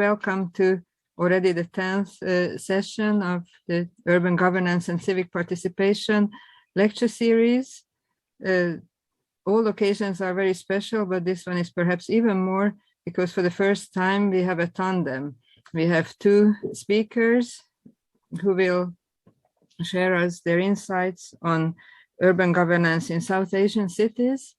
Welcome to already the 10th session of the Urban Governance and Civic Participation lecture series. All occasions are very special, but this one is perhaps even more because for the first time we have a tandem. We have two speakers who will share us their insights on urban governance in South Asian cities.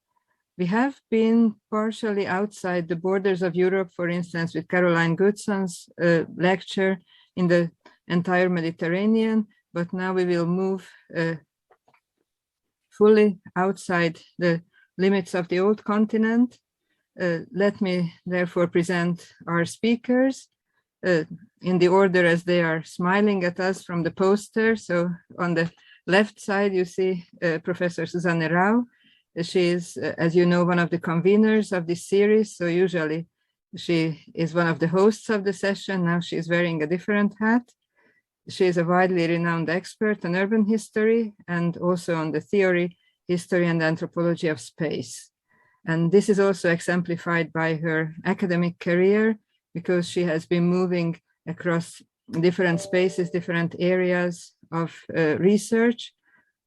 We have been partially outside the borders of Europe, for instance, with Caroline Goodson's lecture in the entire Mediterranean, but now we will move fully outside the limits of the old continent. Let me therefore present our speakers in the order as they are smiling at us from the poster. So on the left side, you see Professor Susanne Rau. She is, as you know, one of the conveners of this series. So usually she is one of the hosts of the session. Now she is wearing a different hat. She is a widely renowned expert on urban history and also on the theory, history, and anthropology of space. And this is also exemplified by her academic career because she has been moving across different spaces, different areas of research.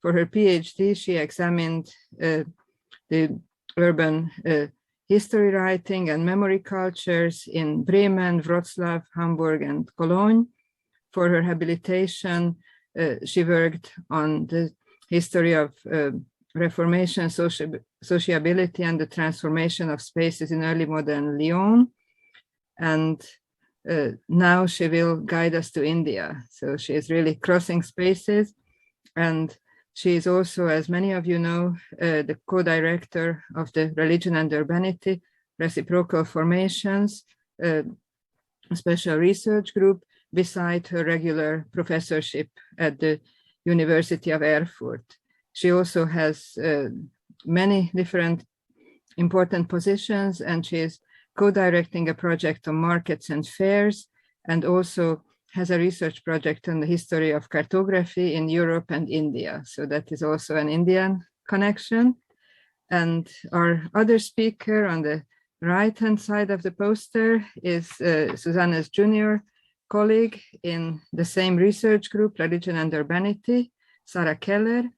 For her PhD, she examined the urban history writing and memory cultures in Bremen, Wrocław, Hamburg, and Cologne. For her habilitation, she worked on the history of Reformation, sociability, and the transformation of spaces in early modern Lyon. And now she will guide us to India. So she is really crossing spaces. And she is also, as many of you know, the co-director of the Religion and Urbanity, Reciprocal Formations, special research group, beside her regular professorship at the University of Erfurt. She also has many different important positions, and she is co-directing a project on markets and fairs, and also has a research project on the history of cartography in Europe and India. So that is also an Indian connection. And our other speaker on the right-hand side of the poster is Susanne's junior colleague in the same research group, Religion and Urbanity, Sarah Keller.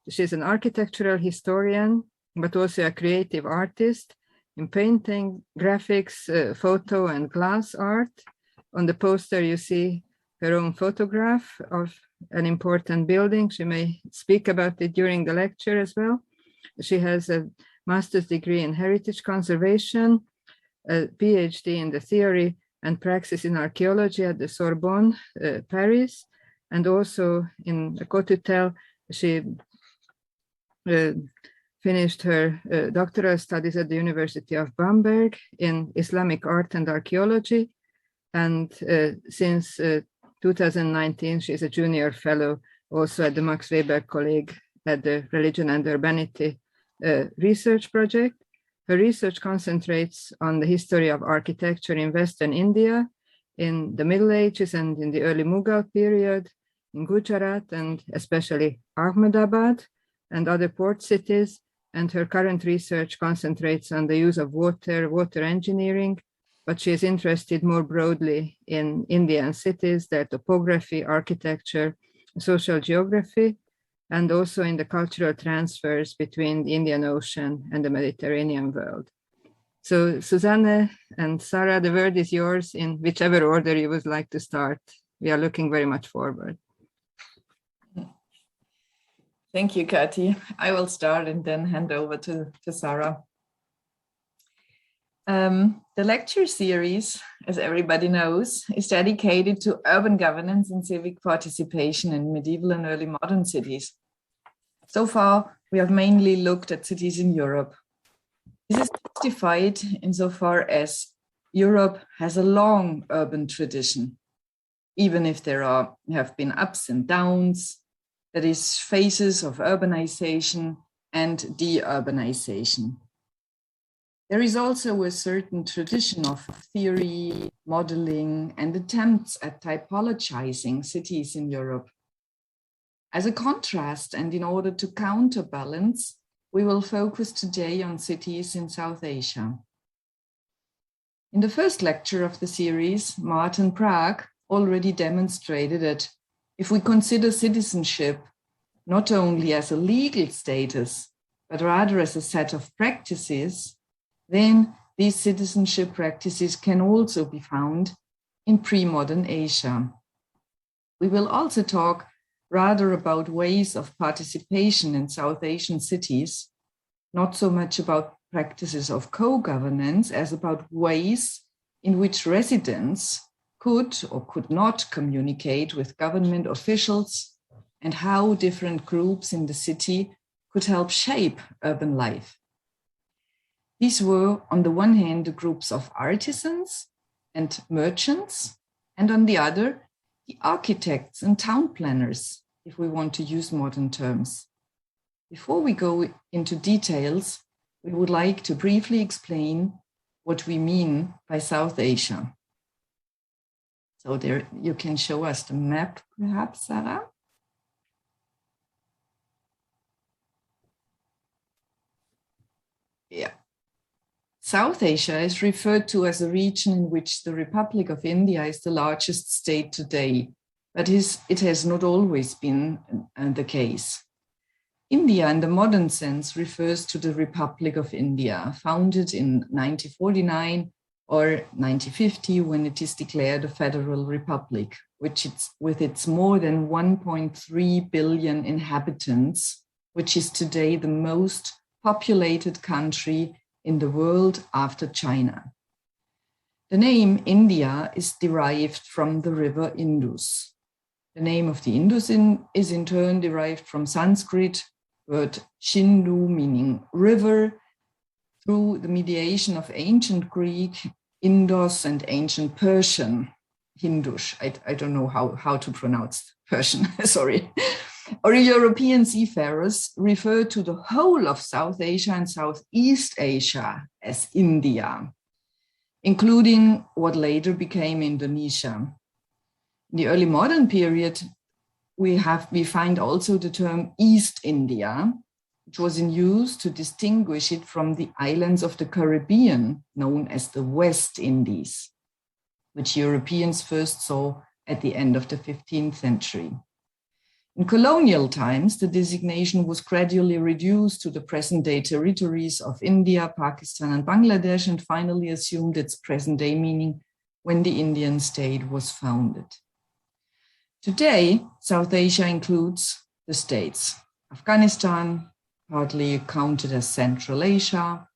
She's an architectural historian, but also a creative artist in painting, graphics, photo, and glass art. On the poster, you see her own photograph of an important building. She may speak about it during the lecture as well. She has a master's degree in heritage conservation, a PhD in the theory and praxis in archaeology at the Sorbonne, Paris, and also in co-tutel, she finished her doctoral studies at the University of Bamberg in Islamic art and archaeology. And since 2019, she's a junior fellow also at the Max Weber Colleague at the Religion and Urbanity research project. Her research concentrates on the history of architecture in Western India, in the Middle Ages and in the early Mughal period, in Gujarat and especially Ahmedabad and other port cities. And her current research concentrates on the use of water engineering, but she is interested more broadly in Indian cities, their topography, architecture, social geography, and also in the cultural transfers between the Indian Ocean and the Mediterranean world. So Susanne and Sarah, the word is yours in whichever order you would like to start. We are looking very much forward. Thank you, Kati. I will start and then hand over to Sarah. The lecture series, as everybody knows, is dedicated to urban governance and civic participation in medieval and early modern cities. So far, we have mainly looked at cities in Europe. This is justified insofar as Europe has a long urban tradition, even if there have been ups and downs, that is, phases of urbanization and de-urbanization. There is also a certain tradition of theory, modeling, and attempts at typologizing cities in Europe. As a contrast, and in order to counterbalance, we will focus today on cities in South Asia. In the first lecture of the series, Martin Prague already demonstrated that if we consider citizenship not only as a legal status, but rather as a set of practices, then these citizenship practices can also be found in pre-modern Asia. We will also talk rather about ways of participation in South Asian cities, not so much about practices of co-governance as about ways in which residents could or could not communicate with government officials and how different groups in the city could help shape urban life. These were, on the one hand, the groups of artisans and merchants, and on the other, the architects and town planners, if we want to use modern terms. Before we go into details, we would like to briefly explain what we mean by South Asia. So there you can show us the map, perhaps, Sarah. Yeah. South Asia is referred to as a region in which the Republic of India is the largest state today, but it has not always been the case. India, in the modern sense, refers to the Republic of India, founded in 1949 or 1950, when it is declared a federal republic, with its more than 1.3 billion inhabitants, which is today the most populated country in the world after China. The name India is derived from the river Indus. The name of the Indus is in turn derived from Sanskrit word Shindu, meaning river, through the mediation of ancient Greek, Indos, and ancient Persian, Hindush. I don't know how to pronounce Persian, sorry. Or European seafarers refer to the whole of South Asia and Southeast Asia as India, including what later became Indonesia. In the early modern period, we find also the term East India, which was in use to distinguish it from the islands of the Caribbean, known as the West Indies, which Europeans first saw at the end of the 15th century. In colonial times, the designation was gradually reduced to the present-day territories of India, Pakistan, and Bangladesh, and finally assumed its present-day meaning when the Indian state was founded. Today, South Asia includes the states Afghanistan, partly counted as Central Asia,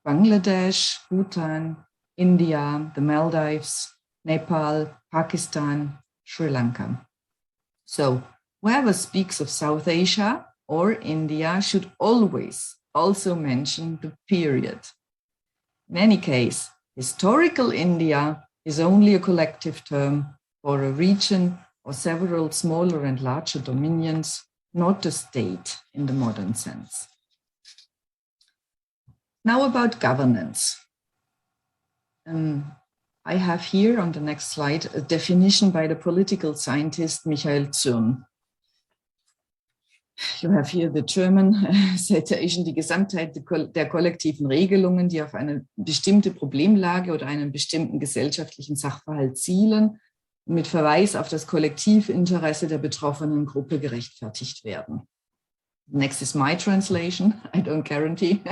Bangladesh, Bhutan, India, the Maldives, Nepal, Pakistan, Sri Lanka. So, whoever speaks of South Asia or India should always also mention the period. In any case, historical India is only a collective term for a region or several smaller and larger dominions, not a state in the modern sense. Now about governance. I have here on the next slide a definition by the political scientist Michael Zürn. You have here the German citation, die Gesamtheit der kollektiven Regelungen, die auf eine bestimmte Problemlage oder einen bestimmten gesellschaftlichen Sachverhalt zielen und mit Verweis auf das Kollektivinteresse der betroffenen Gruppe gerechtfertigt werden. Next is my translation, I don't guarantee.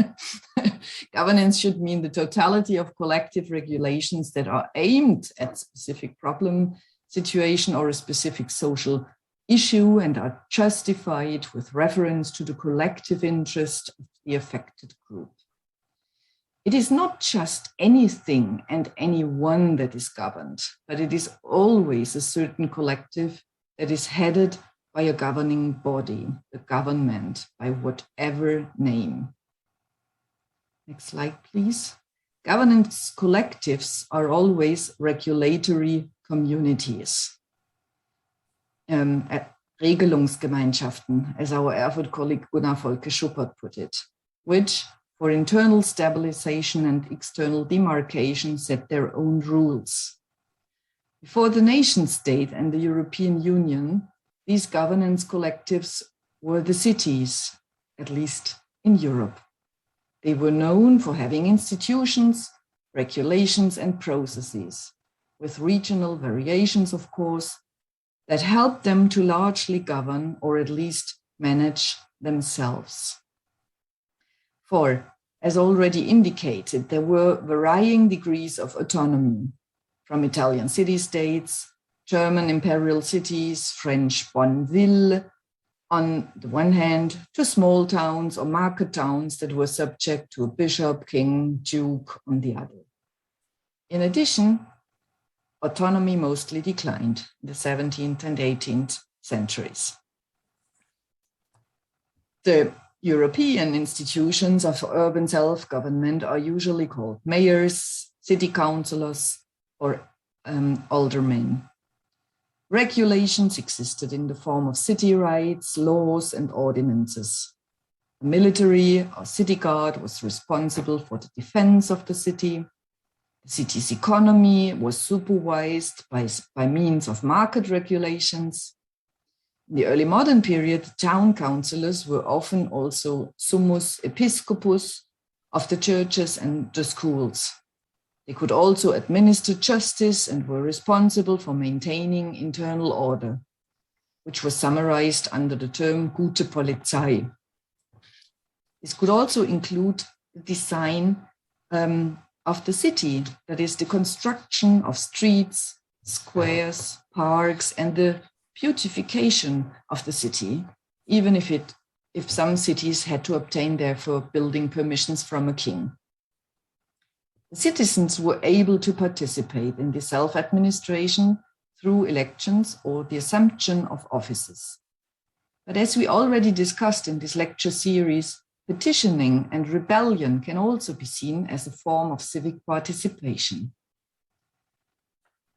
Governance should mean the totality of collective regulations that are aimed at a specific problem, situation, or a specific social issue and are justified with reference to the collective interest of the affected group. It is not just anything and anyone that is governed, but it is always a certain collective that is headed by a governing body, the government, by whatever name. Next slide, please. Governance collectives are always regulatory communities. Regelungsgemeinschaften, as our Erfurt colleague Gunnar Volke-Schuppert put it, which for internal stabilization and external demarcation set their own rules. Before the nation state and the European Union, these governance collectives were the cities, at least in Europe. They were known for having institutions regulations and processes, with regional variations, of course, that help them to largely govern or at least manage themselves. For, as already indicated, there were varying degrees of autonomy, from Italian city-states, German imperial cities, French bonne-ville, on the one hand, to small towns or market towns that were subject to a bishop, king, duke on the other. In addition, autonomy mostly declined in the 17th and 18th centuries. The European institutions of urban self-government are usually called mayors, city councillors, or aldermen. Regulations existed in the form of city rights, laws, and ordinances. The military or city guard was responsible for the defense of the city. The city's economy was supervised by means of market regulations. In the early modern period, town councillors were often also summus episcopus of the churches and the schools. They could also administer justice and were responsible for maintaining internal order, which was summarized under the term Gute, policey. This could also include the design of the city, that is the construction of streets, squares, parks, and the beautification of the city, even if some cities had to obtain therefore building permissions from a king. The citizens were able to participate in the self-administration through elections or the assumption of offices. But as we already discussed in this lecture series, petitioning and rebellion can also be seen as a form of civic participation.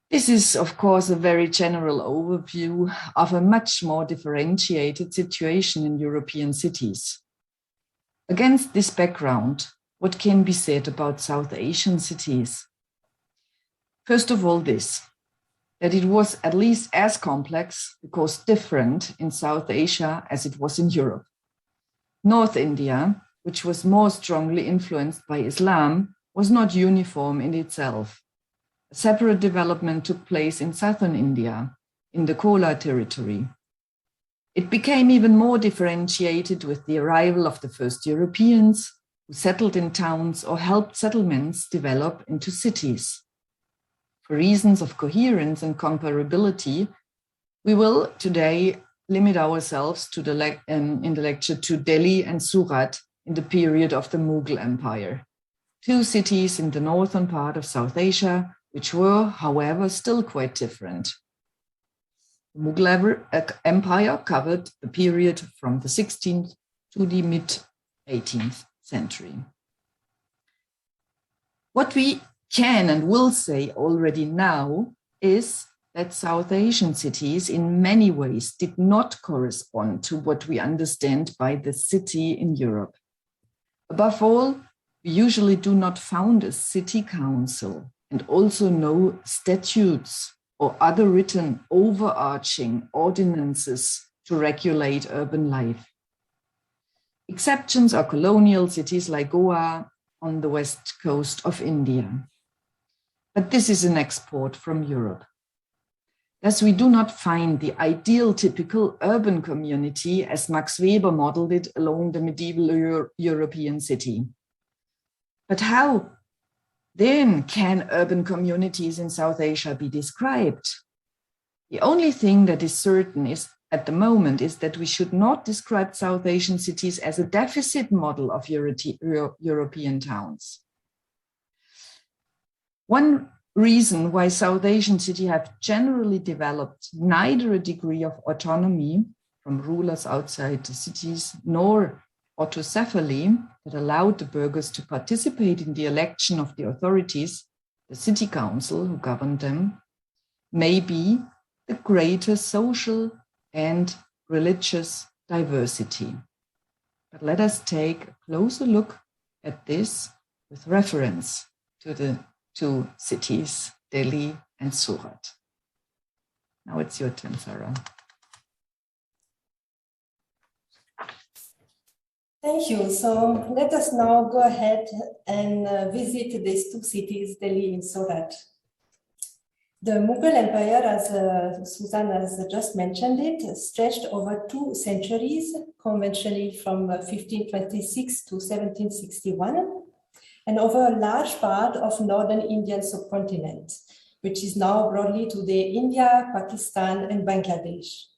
This is, of course, a very general overview of a much more differentiated situation in European cities. Against this background, what can be said about South Asian cities? First of all, this, that it was at least as complex, because different in South Asia as it was in Europe. North India, which was more strongly influenced by Islam, was not uniform in itself. A separate development took place in southern India, in the Kola territory. It became even more differentiated with the arrival of the first Europeans, who settled in towns or helped settlements develop into cities. For reasons of coherence and comparability, we will today limit ourselves to in the lecture to Delhi and Surat in the period of the Mughal Empire, two cities in the northern part of South Asia, which were, however, still quite different. The Mughal Empire covered the period from the 16th to the mid-18th century. What we can and will say already now is that South Asian cities in many ways did not correspond to what we understand by the city in Europe. Above all, we usually do not found a city council and also no statutes or other written overarching ordinances to regulate urban life. Exceptions are colonial cities like Goa on the west coast of India. But this is an export from Europe. Thus, we do not find the ideal typical urban community as Max Weber modeled it along the medieval European city. But how then can urban communities in South Asia be described? The only thing that is certain is at the moment is that we should not describe South Asian cities as a deficit model of European towns. One reason why South Asian cities have generally developed neither a degree of autonomy from rulers outside the cities nor autocephaly that allowed the burghers to participate in the election of the authorities, the city council who governed them, may be the greater social and religious diversity. But let us take a closer look at this with reference to the two cities, Delhi and Surat. Now it's your turn, Sarah. Thank you. So let us now go ahead and visit these two cities, Delhi and Surat. The Mughal Empire, as Susan has just mentioned it, stretched over 2 centuries, conventionally from 1526 to 1761, and over a large part of northern Indian subcontinent, which is now broadly today India, Pakistan, and Bangladesh.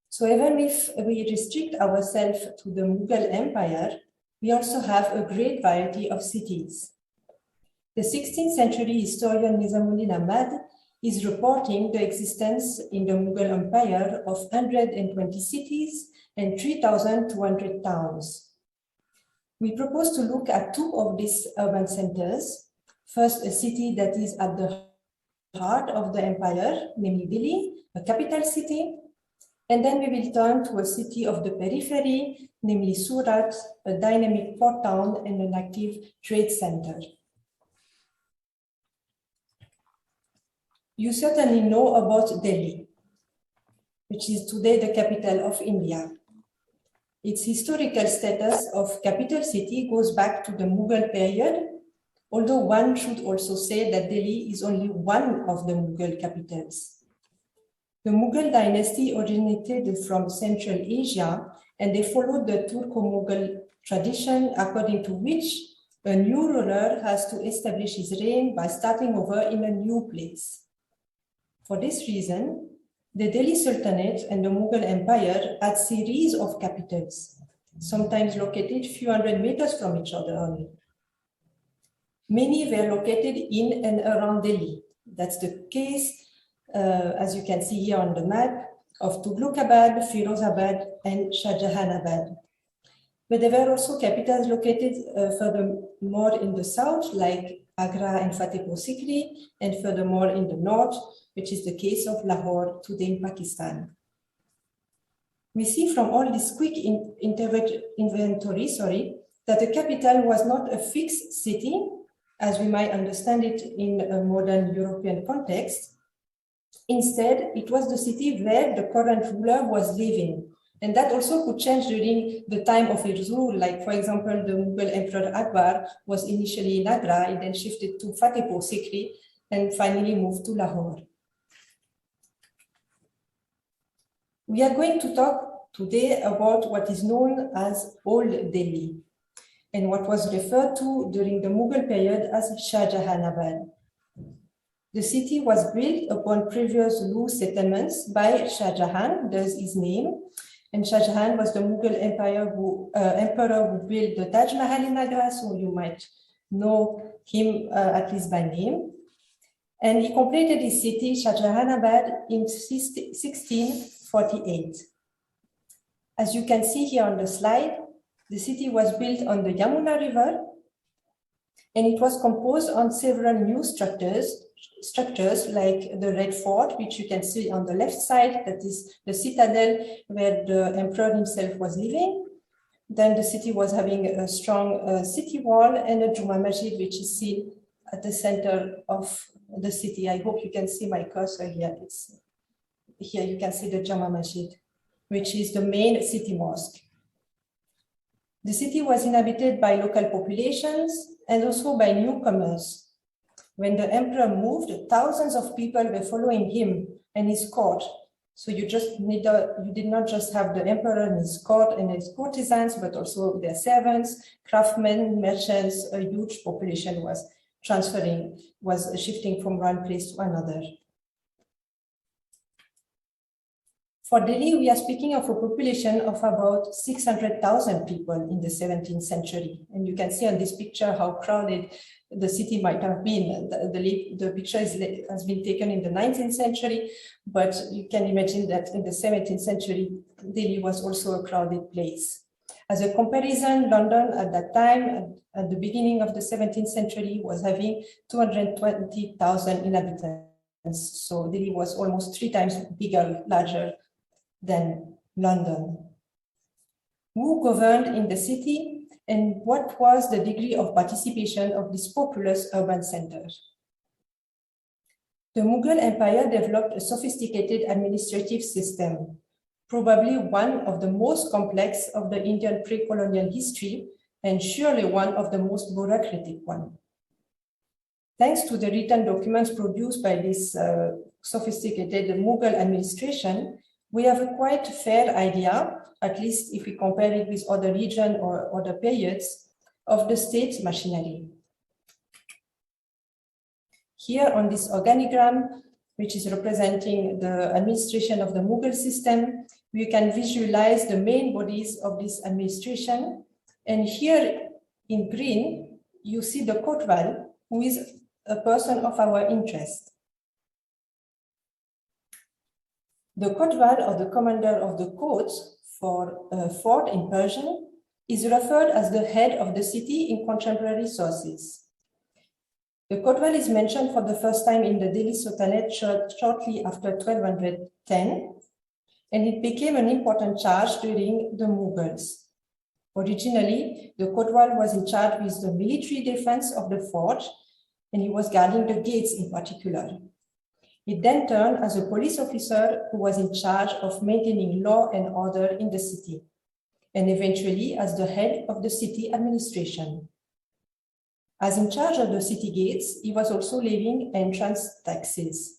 So even if we restrict ourselves to the Mughal Empire, we also have a great variety of cities. The 16th century historian Nizamuddin Ahmad is reporting the existence in the Mughal Empire of 120 cities and 3,200 towns. We propose to look at 2 of these urban centers. First, a city that is at the heart of the empire, namely Delhi, a capital city. And then we will turn to a city of the periphery, namely Surat, a dynamic port town and an active trade center. You certainly know about Delhi, which is today the capital of India. Its historical status of capital city goes back to the Mughal period, although one should also say that Delhi is only one of the Mughal capitals. The Mughal dynasty originated from Central Asia, and they followed the Turco-Mughal tradition, according to which a new ruler has to establish his reign by starting over in a new place. For this reason, the Delhi Sultanate and the Mughal Empire had series of capitals, sometimes located few hundred meters from each other only. Many were located in and around Delhi. That's the case, as you can see here on the map, of Tughlaqabad, Firozabad, and Shahjahanabad. But there were also capitals located furthermore in the south, like Agra and Fatehpur Sikri, and furthermore in the north, which is the case of Lahore, today in Pakistan. We see from all this quick inventory, that the capital was not a fixed city, as we might understand it in a modern European context. Instead, it was the city where the current ruler was living. And that also could change during the time of his rule. Like, for example, the Mughal Emperor Akbar was initially in Agra, and then shifted to Fatehpur Sikri, and finally moved to Lahore. We are going to talk today about what is known as Old Delhi, and what was referred to during the Mughal period as Shahjahanabad. The city was built upon previous loose settlements by Shah Jahan, thus his name. And Shah Jahan was the Mughal emperor who built the Taj Mahal in Agra, so you might know him at least by name. And he completed his city, Shahjahanabad, in 1648. As you can see here on the slide, the city was built on the Yamuna River, and it was composed on several new structures like the Red Fort, which you can see on the left side, that is the citadel where the emperor himself was living. Then the city was having a strong city wall and a Juma Masjid, which is seen at the center of the city. I hope you can see my cursor here. Here you can see the Juma Masjid, which is the main city mosque. The city was inhabited by local populations and also by newcomers. When the emperor moved, thousands of people were following him and his court. So you did not just have the emperor and his court and his courtesans, but also their servants, craftsmen, merchants. A huge population was shifting from one place to another. For Delhi, we are speaking of a population of about 600,000 people in the 17th century. And you can see on this picture how crowded the city might have been. The picture has been taken in the 19th century, but you can imagine that in the 17th century, Delhi was also a crowded place. As a comparison, London at that time, at the beginning of the 17th century, was having 220,000 inhabitants. So Delhi was almost 3 times bigger, larger than London. Who governed in the city, and what was the degree of participation of this populous urban center? The Mughal Empire developed a sophisticated administrative system. probably one of the most complex of the Indian pre-colonial history, and surely one of the most bureaucratic one. Thanks to the written documents produced by this sophisticated Mughal administration, we have a quite fair idea, at least if we compare it with other regions or other periods, of the state machinery. Here on this organigram, which is representing the administration of the Mughal system, we can visualize the main bodies of this administration. And here in green, you see the Kotwal, who is a person of our interest. The Kotwal, or the commander of the court for fort in Persian, is referred as the head of the city in contemporary sources. The Kotwal is mentioned for the first time in the Delhi Sultanate shortly after 1210, and it became an important charge during the Mughals. Originally, the Kotwal was in charge with the military defense of the fort, and he was guarding the gates in particular. He then turned as a police officer who was in charge of maintaining law and order in the city, and eventually as the head of the city administration. As in charge of the city gates, he was also levying entrance taxes.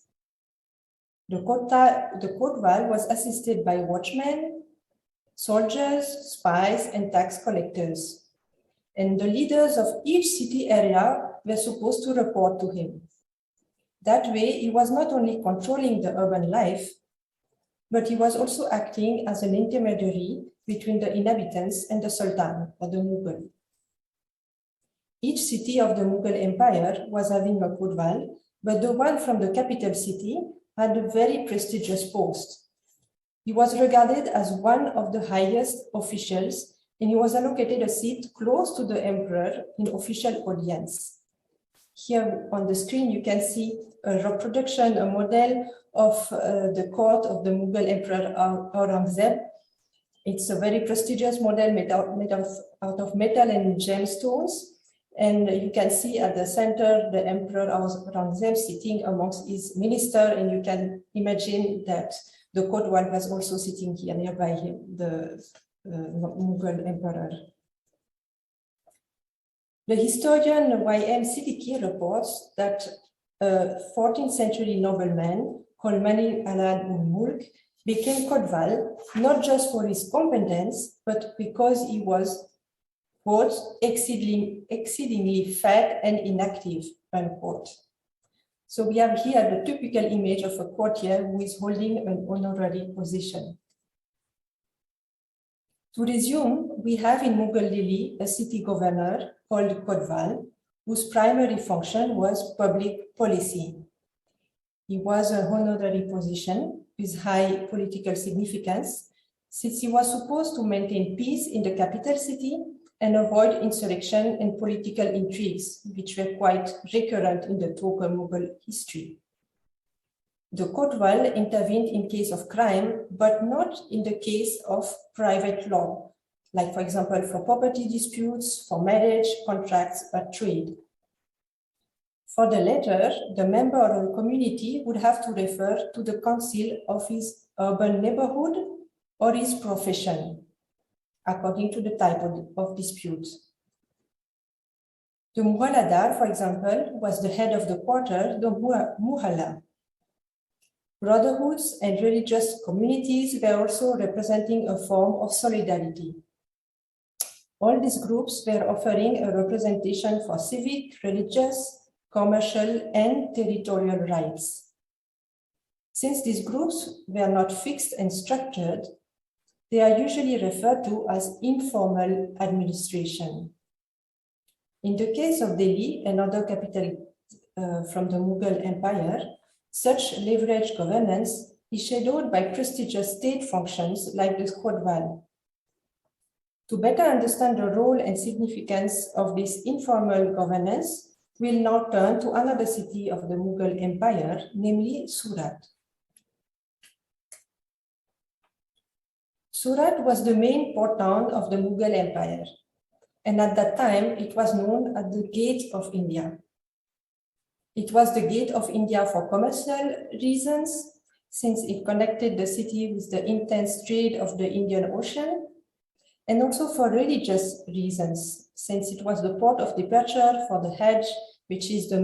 The Kotwal was assisted by watchmen, soldiers, spies, and tax collectors. And the leaders of each city area were supposed to report to him. That way, he was not only controlling the urban life, but he was also acting as an intermediary between the inhabitants and the Sultan, or the Mughal. Each city of the Mughal Empire was having a Kotwal, but the one from the capital city had a very prestigious post. He was regarded as one of the highest officials, and he was allocated a seat close to the emperor in official audience. Here on the screen, you can see a reproduction, a model of the court of the Mughal Emperor Aurangzeb. It's a very prestigious model made out of metal and gemstones. And you can see at the center, the Emperor Aurangzeb sitting amongst his minister, and you can imagine that the Kotwal was also sitting here nearby him, the Mughal Emperor. The historian Y.M. Siddiqui reports that a 14th century nobleman called Mani al-Mulk became Kotwal, not just for his competence, but because he was, quote, exceedingly fat and inactive, unquote. So we have here the typical image of a courtier who is holding an honorary position. To resume, we have in Mughal Delhi a city governor called Kotwal, whose primary function was public policy. He was an honorary position with high political significance, since he was supposed to maintain peace in the capital city and avoid insurrection and political intrigues, which were quite recurrent in the Turco Mughal history. The Kotwal intervened in case of crime, but not in the case of private law, like, for example, for property disputes, for marriage, contracts, or trade. For the latter, the member of the community would have to refer to the council of his urban neighborhood or his profession, according to the type of dispute. The Muhalladar, for example, was the head of the quarter, the Muhalla. Brotherhoods and religious communities were also representing a form of solidarity. All these groups were offering a representation for civic, religious, commercial, and territorial rights. Since these groups were not fixed and structured, they are usually referred to as informal administration. In the case of Delhi, another capital from the Mughal Empire, such leveraged governance is shadowed by prestigious state functions like the Kotwal. To better understand the role and significance of this informal governance, we'll now turn to another city of the Mughal Empire, namely Surat. Surat was the main port town of the Mughal Empire, and at that time it was known as the Gate of India. It was the Gate of India for commercial reasons, since it connected the city with the intense trade of the Indian Ocean, and also for religious reasons, since it was the port of departure for the Hajj, which is the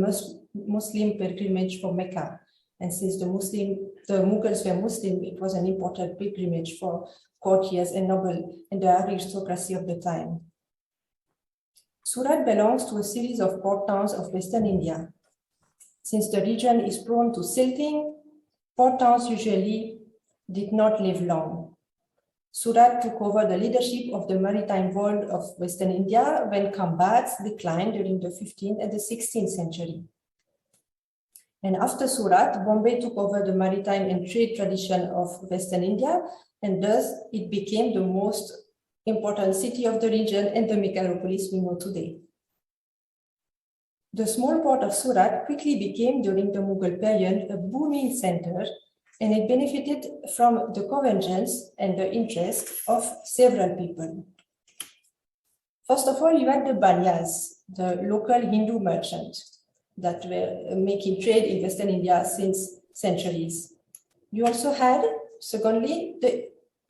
Muslim pilgrimage for Mecca. And since the Mughals were Muslim, it was an important pilgrimage for courtiers and noble and the aristocracy of the time. Surat belongs to a series of port towns of Western India. Since the region is prone to silting, port towns usually did not live long. Surat took over the leadership of the maritime world of Western India when combats declined during the 15th and the 16th century. And after Surat, Bombay took over the maritime and trade tradition of Western India, and thus it became the most important city of the region and the megalopolis we know today. The small port of Surat quickly became, during the Mughal period, a booming center, and it benefited from the convergence and the interest of several people. First of all, you had the Banyas, the local Hindu merchants that were making trade in Western India since centuries. You also had, secondly, the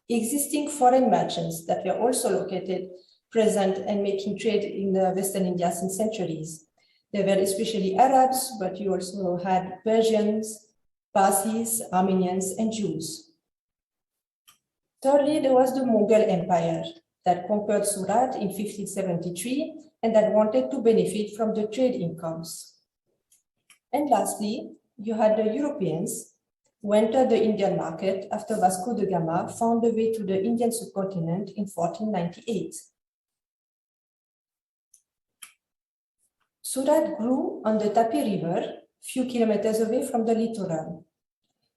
existing foreign merchants that were also located, present, and making trade in Western India since centuries. There were especially Arabs, but you also had Persians, Parsis, Armenians, and Jews. Thirdly, there was the Mughal Empire that conquered Surat in 1573 and that wanted to benefit from the trade incomes. And lastly, you had the Europeans who entered the Indian market after Vasco da Gama found the way to the Indian subcontinent in 1498. Surat grew on the Tapi River, few kilometers away from the littoral.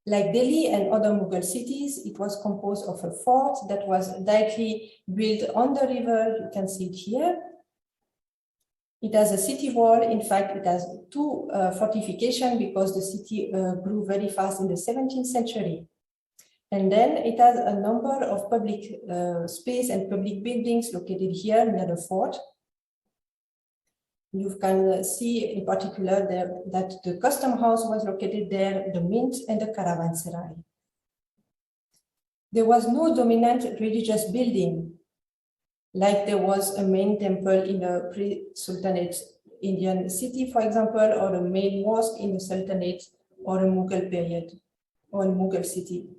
Like Delhi and other Mughal cities, it was composed of a fort that was directly built on the river. You can see it here. It has a city wall. In fact, it has two fortifications because the city grew very fast in the 17th century. And then it has a number of public space and public buildings located here near the fort. You can see in particular there that the custom house was located there, the mint and the caravanserai. There was no dominant religious building, like there was a main temple in a pre-Sultanate Indian city, for example, or a main mosque in the Sultanate or a Mughal period or a Mughal city.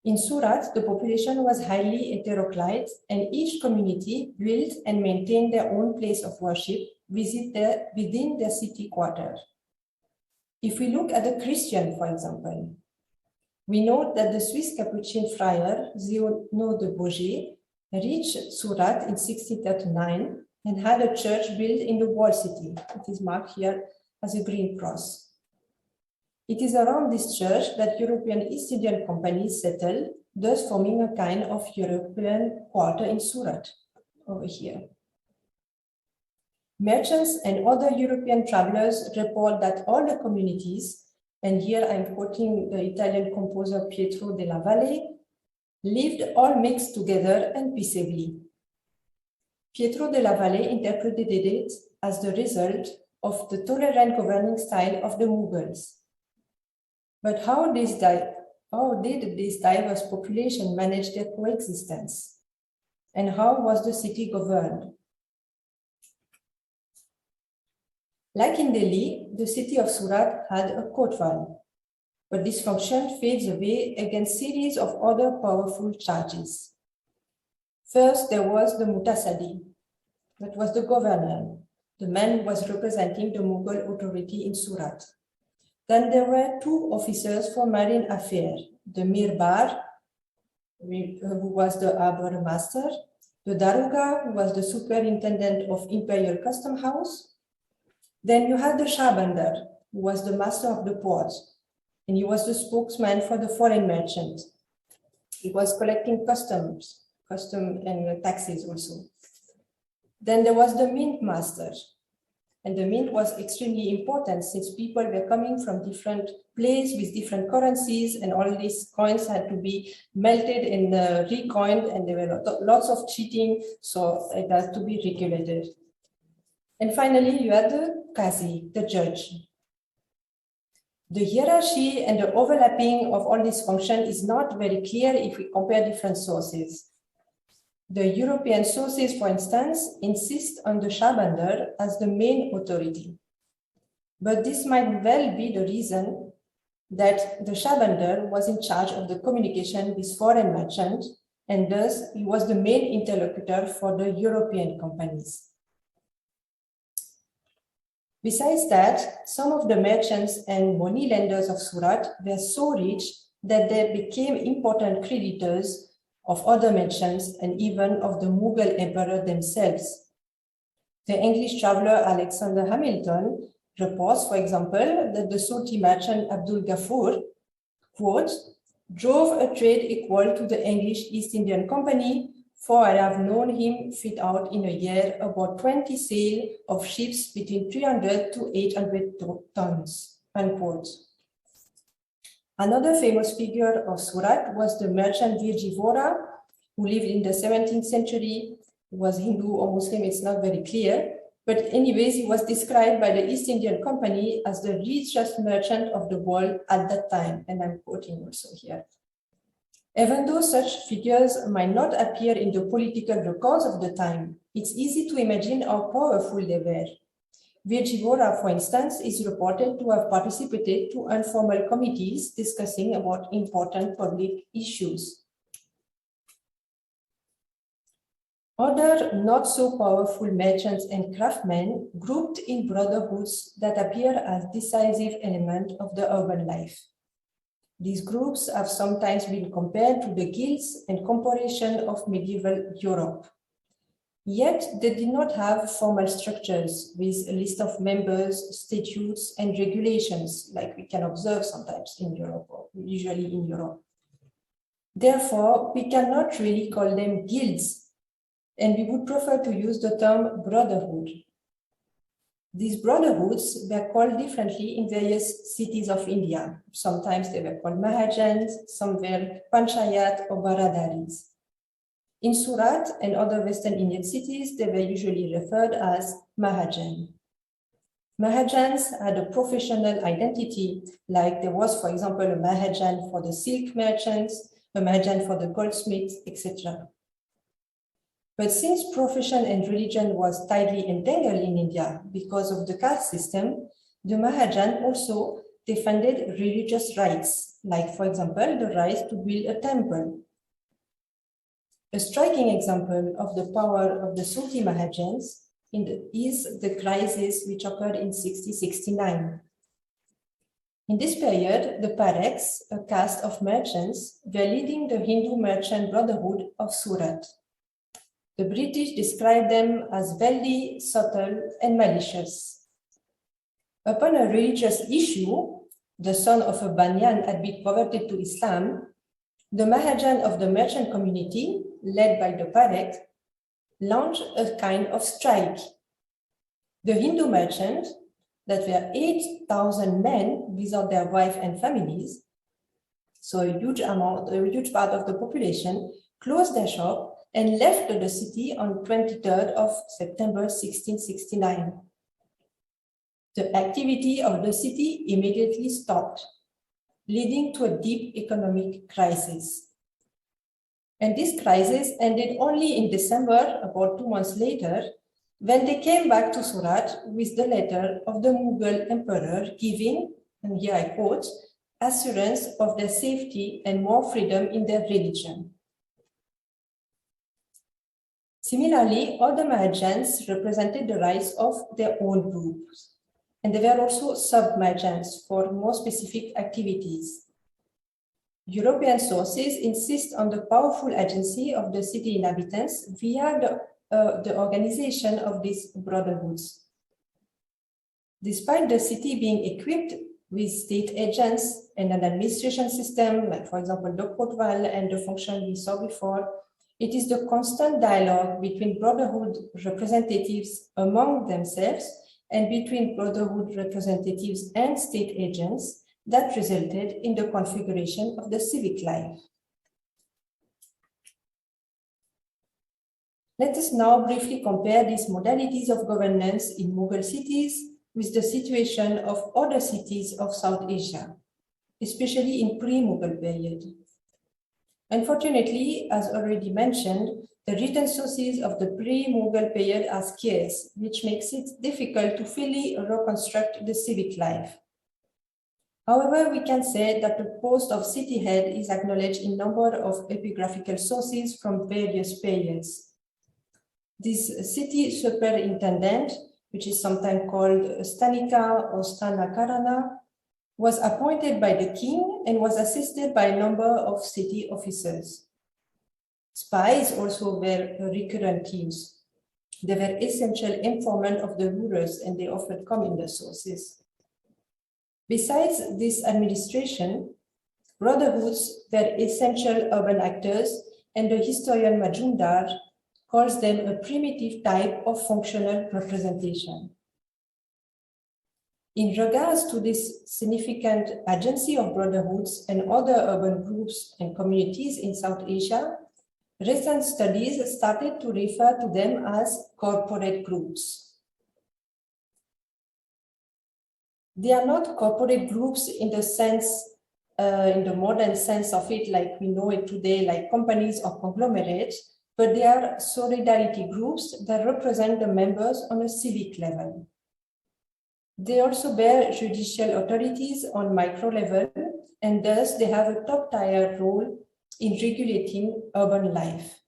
In Surat, the population was highly heteroclite, and each community built and maintained their own place of worship within their city quarter. If we look at the Christian, for example, we note that the Swiss Capuchin friar Zeno de Beaugé reached Surat in 1639 and had a church built in the walled city. It is marked here as a green cross. It is around this church that European East Indian companies settled, thus forming a kind of European quarter in Surat, over here. Merchants and other European travelers report that all the communities, and here I'm quoting the Italian composer Pietro della Valle, lived all mixed together and peaceably. Pietro della Valle interpreted it as the result of the tolerant governing style of the Mughals. But how did this diverse population manage their coexistence? And how was the city governed? Like in Delhi, the city of Surat had a kotwal, but this function fades away against series of other powerful charges. First, there was the mutasadi, that was the governor, the man who was representing the Mughal authority in Surat. Then there were two officers for marine affairs, the Mirbar, who was the harbor master, the Daruga, who was the superintendent of Imperial Custom House. Then you had the Shahbandar, who was the master of the port, and he was the spokesman for the foreign merchant. He was collecting custom and taxes also. Then there was the mint master, and the mint was extremely important since people were coming from different places with different currencies, and all these coins had to be melted and recoined, and there were lots of cheating, so it had to be regulated. And finally, you had the Qazi, the judge. The hierarchy and the overlapping of all these functions is not very clear if we compare different sources. The European sources, for instance, insist on the Shahbandar as the main authority. But this might well be the reason that the Shahbandar was in charge of the communication with foreign merchants, and thus he was the main interlocutor for the European companies. Besides that, some of the merchants and money lenders of Surat were so rich that they became important creditors of other merchants and even of the Mughal emperor themselves. The English traveler Alexander Hamilton reports, for example, that the Sufi merchant Abdul Ghaffur, quote, drove a trade equal to the English East Indian Company, for I have known him fit out in a year about 20 sail of ships between 300 to 800 tons, unquote. Another famous figure of Surat was the merchant Virji Vora, who lived in the 17th century, was Hindu or Muslim, it's not very clear. But anyways, he was described by the East Indian Company as the richest merchant of the world at that time, and I'm quoting also here. Even though such figures might not appear in the political records of the time, it's easy to imagine how powerful they were. Virji Vora, for instance, is reported to have participated to informal committees discussing about important public issues. Other not so powerful merchants and craftsmen grouped in brotherhoods that appear as decisive element of the urban life. These groups have sometimes been compared to the guilds and corporations of medieval Europe. Yet they did not have formal structures with a list of members, statutes, and regulations like we can observe sometimes in Europe, or usually in Europe. Therefore, we cannot really call them guilds, and we would prefer to use the term brotherhood. These brotherhoods were called differently in various cities of India. Sometimes they were called Mahajans, some were Panchayat or Baradaris. In Surat and other Western Indian cities, they were usually referred as Mahajan. Mahajans had a professional identity, like there was, for example, a Mahajan for the silk merchants, a Mahajan for the goldsmiths, etc. But since profession and religion was tightly entangled in India because of the caste system, the Mahajan also defended religious rights, like, for example, the right to build a temple. A striking example of the power of the Sufi Mahajans is the crisis which occurred in 1669. In this period, the Pareks, a caste of merchants, were leading the Hindu merchant brotherhood of Surat. The British described them as wealthy, subtle, and malicious. Upon a religious issue, the son of a Banyan had been converted to Islam, the Mahajan of the merchant community, led by the Parek, launched a kind of strike. The Hindu merchants, that were 8,000 men without their wives and families, so a huge part of the population, closed their shop and left the city on 23rd of September 1669. The activity of the city immediately stopped, leading to a deep economic crisis. And this crisis ended only in December, about 2 months later, when they came back to Surat with the letter of the Mughal emperor giving, and here I quote, assurance of their safety and more freedom in their religion. Similarly, all the Mahajans represented the rights of their own groups, and there were also sub-Mahajans for more specific activities. European sources insist on the powerful agency of the city inhabitants via the organization of these brotherhoods. Despite the city being equipped with state agents and an administration system, like for example, the Kotwal and the function we saw before, it is the constant dialogue between brotherhood representatives among themselves and between brotherhood representatives and state agents that resulted in the configuration of the civic life. Let us now briefly compare these modalities of governance in Mughal cities with the situation of other cities of South Asia, especially in pre-Mughal period. Unfortunately, as already mentioned, the written sources of the pre-Mughal period are scarce, which makes it difficult to fully reconstruct the civic life. However, we can say that the post of city head is acknowledged in a number of epigraphical sources from various periods. This city superintendent, which is sometimes called stanika or stanakarana, was appointed by the king and was assisted by a number of city officers. Spies also were recurrent themes. They were essential informants of the rulers and they often come in the sources. Besides this administration, brotherhoods were essential urban actors, and the historian Majumdar calls them a primitive type of functional representation. In regards to this significant agency of brotherhoods and other urban groups and communities in South Asia, recent studies started to refer to them as corporate groups. They are not corporate groups in the sense, in the modern sense of it, like we know it today, like companies or conglomerates, but they are solidarity groups that represent the members on a civic level. They also bear judicial authorities on micro level, and thus they have a top-tier role in regulating urban life.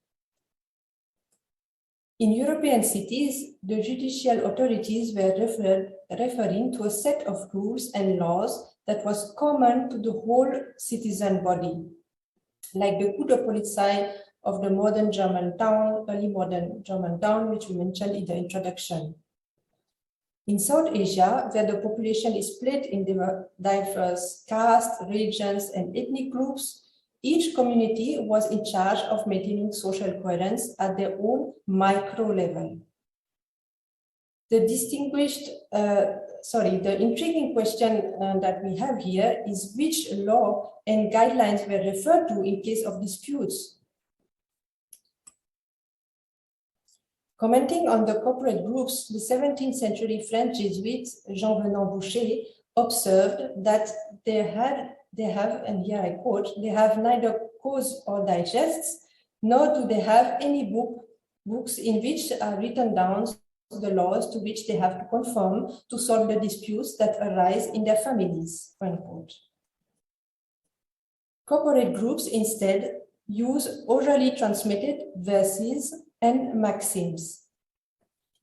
In European cities, the judicial authorities were referring to a set of rules and laws that was common to the whole citizen body, like the Gute policey of the modern German town, early modern German town, which we mentioned in the introduction. In South Asia, where the population is split in diverse castes, regions, and ethnic groups, each community was in charge of maintaining social coherence at their own micro level. The intriguing question that we have here is which law and guidelines were referred to in case of disputes. Commenting on the corporate groups, the 17th century French Jesuit Jean-Venant Boucher observed that they have, and here I quote, they have neither cause or digests, nor do they have any books in which are written down the laws to which they have to conform to solve the disputes that arise in their families, unquote. Corporate groups instead use orally transmitted verses and maxims.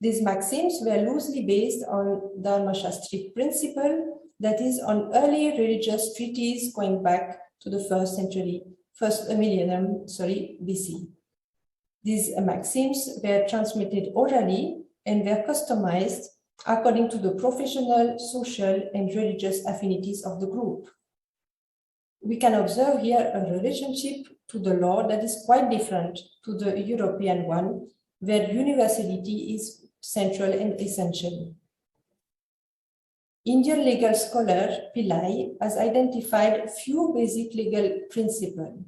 These maxims were loosely based on the Dharma-shastric principle, that is, on early religious treatises going back to the first millennium, BC. These maxims were transmitted orally and were customized according to the professional, social, and religious affinities of the group. We can observe here a relationship to the law that is quite different to the European one, where universality is central and essential. Indian legal scholar Pillai has identified a few basic legal principles.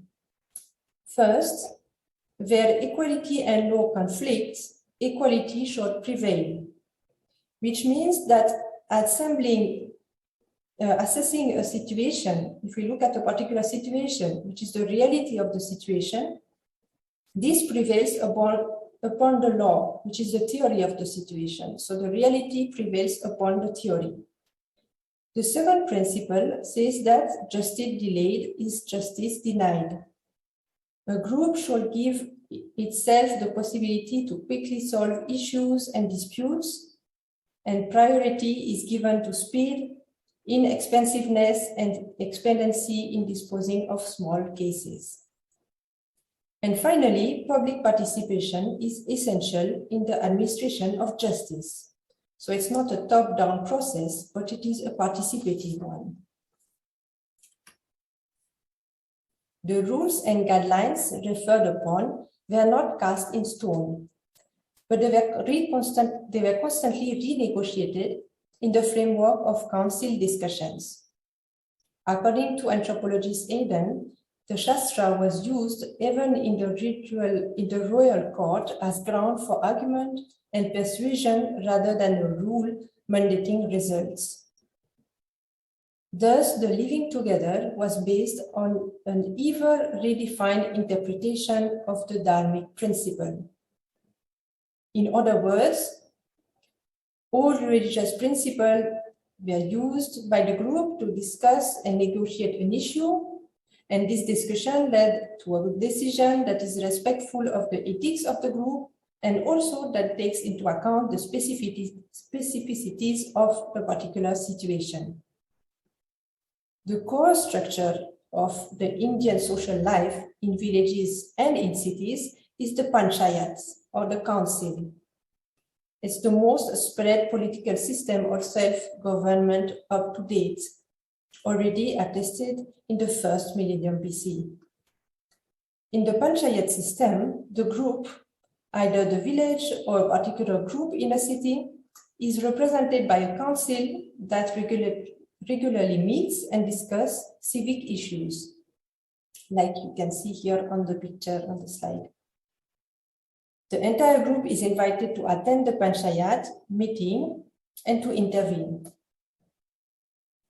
First, where equality and law conflict, equality should prevail, which means that assessing a situation, if we look at a particular situation, which is the reality of the situation, this prevails upon the law, which is the theory of the situation. So the reality prevails upon the theory. The second principle says that justice delayed is justice denied. A group should give itself the possibility to quickly solve issues and disputes, and priority is given to speed, inexpensiveness, and expediency in disposing of small cases. And finally, public participation is essential in the administration of justice. So it's not a top-down process, but it is a participative one. The rules and guidelines referred upon were not cast in stone, but they were constantly renegotiated in the framework of council discussions. According to anthropologist Aden, the Shastra was used even in the royal court as ground for argument and persuasion rather than a rule mandating results. Thus, the living together was based on an ever redefined interpretation of the dharmic principle. In other words, all religious principles were used by the group to discuss and negotiate an issue, and this discussion led to a decision that is respectful of the ethics of the group and also that takes into account the specificities of a particular situation. The core structure of the Indian social life in villages and in cities is the panchayats, or the council. It's the most spread political system or self-government up to date, already attested in the first millennium BC. In the panchayat system, the group, either the village or a particular group in a city, is represented by a council that regularly meets and discuss civic issues, like you can see here on the picture on the slide. The entire group is invited to attend the panchayat meeting and to intervene.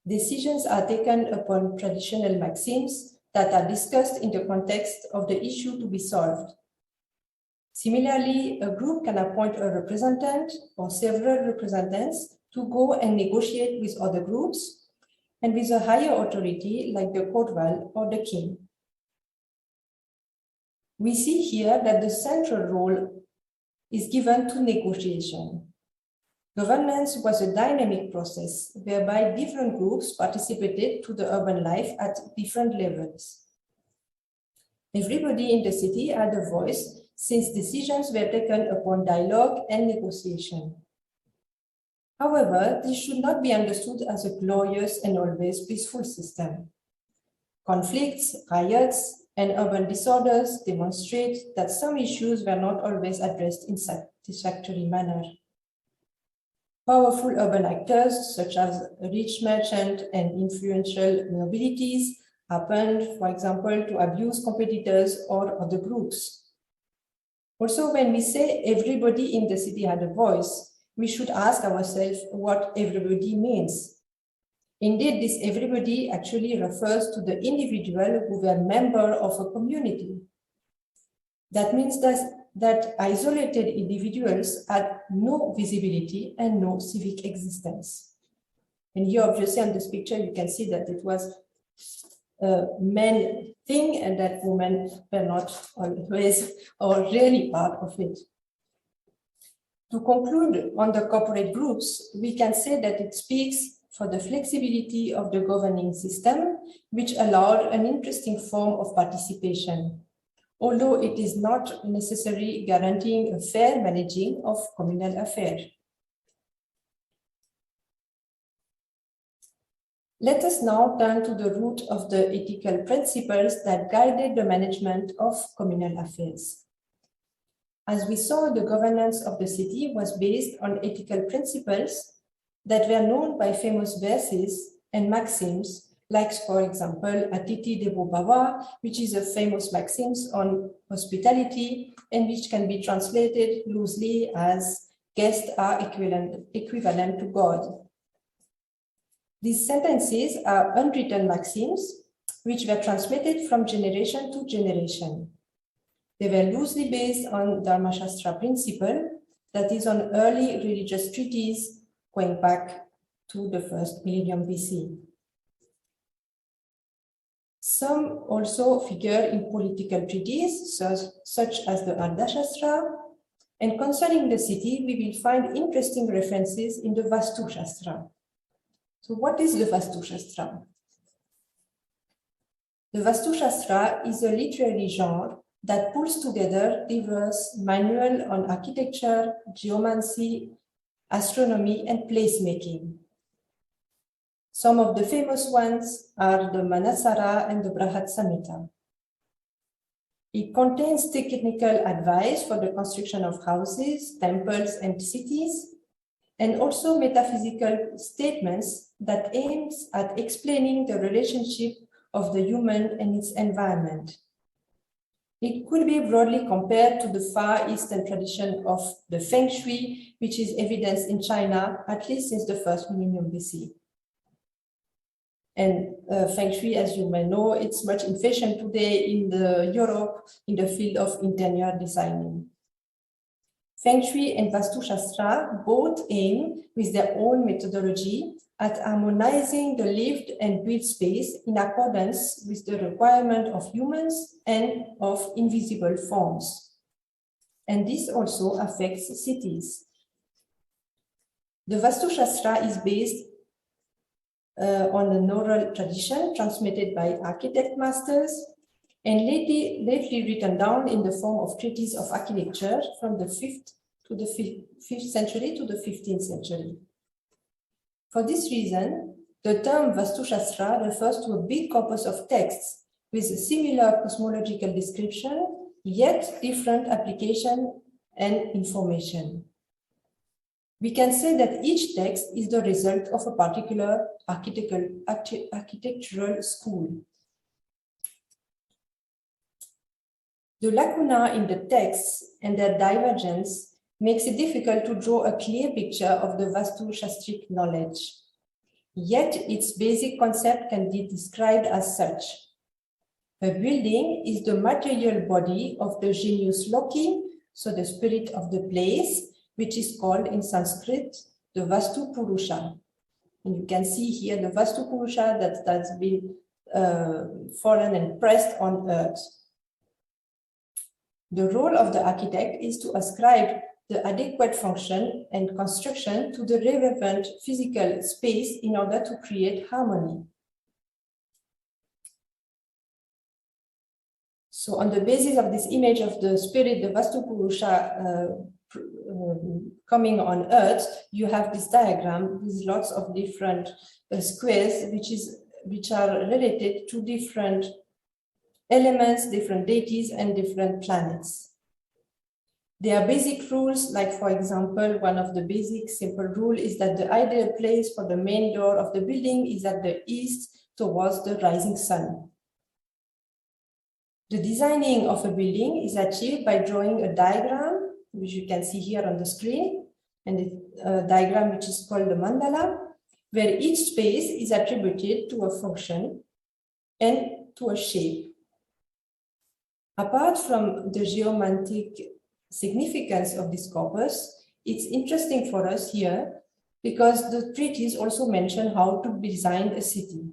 Decisions are taken upon traditional maxims that are discussed in the context of the issue to be solved. Similarly, a group can appoint a representative or several representatives to go and negotiate with other groups and with a higher authority like the kotwal or the king. We see here that the central role is given to negotiation. Governance was a dynamic process whereby different groups participated to the urban life at different levels. Everybody in the city had a voice since decisions were taken upon dialogue and negotiation. However, this should not be understood as a glorious and always peaceful system. Conflicts, riots, and urban disorders demonstrate that some issues were not always addressed in satisfactory manner. Powerful urban actors, such as rich merchants and influential nobilities, happened, for example, to abuse competitors or other groups. Also, when we say everybody in the city had a voice, we should ask ourselves what everybody means. Indeed, this everybody actually refers to the individual who were member of a community. That means that isolated individuals had no visibility and no civic existence. And here, obviously, on this picture, you can see that it was a man thing and that women were not always or really part of it. To conclude on the corporate groups, we can say that it speaks for the flexibility of the governing system, which allowed an interesting form of participation, although it is not necessarily guaranteeing a fair managing of communal affairs. Let us now turn to the root of the ethical principles that guided the management of communal affairs. As we saw, the governance of the city was based on ethical principles that were known by famous verses and maxims, like, for example, Atiti Devo Bhava, which is a famous maxim on hospitality and which can be translated loosely as guests are equivalent to God. These sentences are unwritten maxims which were transmitted from generation to generation. They were loosely based on Dharma-shāstra principle, that is on early religious treatises going back to the first millennium BC. Some also figure in political treatises, such as the Ardha-shāstra, and concerning the city, we will find interesting references in the Vāstu-shāstra. So what is the Vāstu-shāstra? The Vāstu-shāstra is a literary genre that pulls together diverse manuals on architecture, geomancy, astronomy, and placemaking. Some of the famous ones are the Manasara and the Brahat Samhita. It contains technical advice for the construction of houses, temples, and cities, and also metaphysical statements that aims at explaining the relationship of the human and its environment. It could be broadly compared to the Far Eastern tradition of the Feng Shui, which is evidenced in China, at least since the first millennium BC. And Feng Shui, as you may know, it's much in fashion today in Europe in the field of interior designing. Feng Shui and Vāstu Shastra both aim, with their own methodology, at harmonizing the lived and built space in accordance with the requirement of humans and of invisible forms. And this also affects cities. The Vāstu Shastra is based on an oral tradition transmitted by architect masters and lately written down in the form of treatises of architecture from the 5th century to the 15th century. For this reason, the term Vāstu Shastra refers to a big corpus of texts with a similar cosmological description, yet different application and information. We can say that each text is the result of a particular architectural school. The lacuna in the texts and their divergence makes it difficult to draw a clear picture of the Vāstu Shastric knowledge. Yet its basic concept can be described as such. A building is the material body of the genius loci, so the spirit of the place, which is called in Sanskrit the Vāstu Purusha. And you can see here the Vāstu Purusha that's been fallen and pressed on earth. The role of the architect is to ascribe the adequate function and construction to the relevant physical space in order to create harmony. So on the basis of this image of the spirit, the Vāstu Purusha coming on earth, you have this diagram with lots of different squares which are related to different elements, different deities, and different planets. There are basic rules, like for example, one of the basic simple rule is that the ideal place for the main door of the building is at the east towards the rising sun. The designing of a building is achieved by drawing a diagram, which you can see here on the screen, and a diagram which is called the mandala, where each space is attributed to a function and to a shape. Apart from the geomantic significance of this corpus, it's interesting for us here because the treatise also mention how to design a city.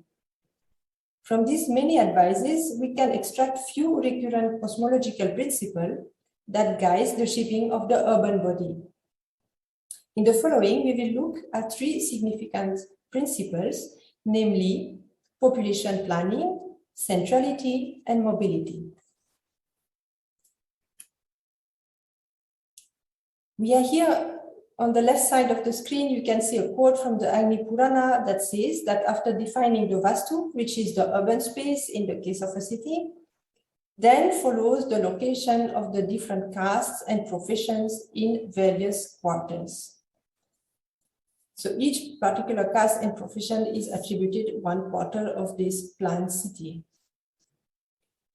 From these many advices, we can extract few recurrent cosmological principles that guide the shaping of the urban body. In the following, we will look at three significant principles, namely population planning, centrality, and mobility. We are here on the left side of the screen. You can see a quote from the Agni Purana that says that after defining the Vāstu, which is the urban space in the case of a city, then follows the location of the different castes and professions in various quarters. So each particular caste and profession is attributed one quarter of this planned city.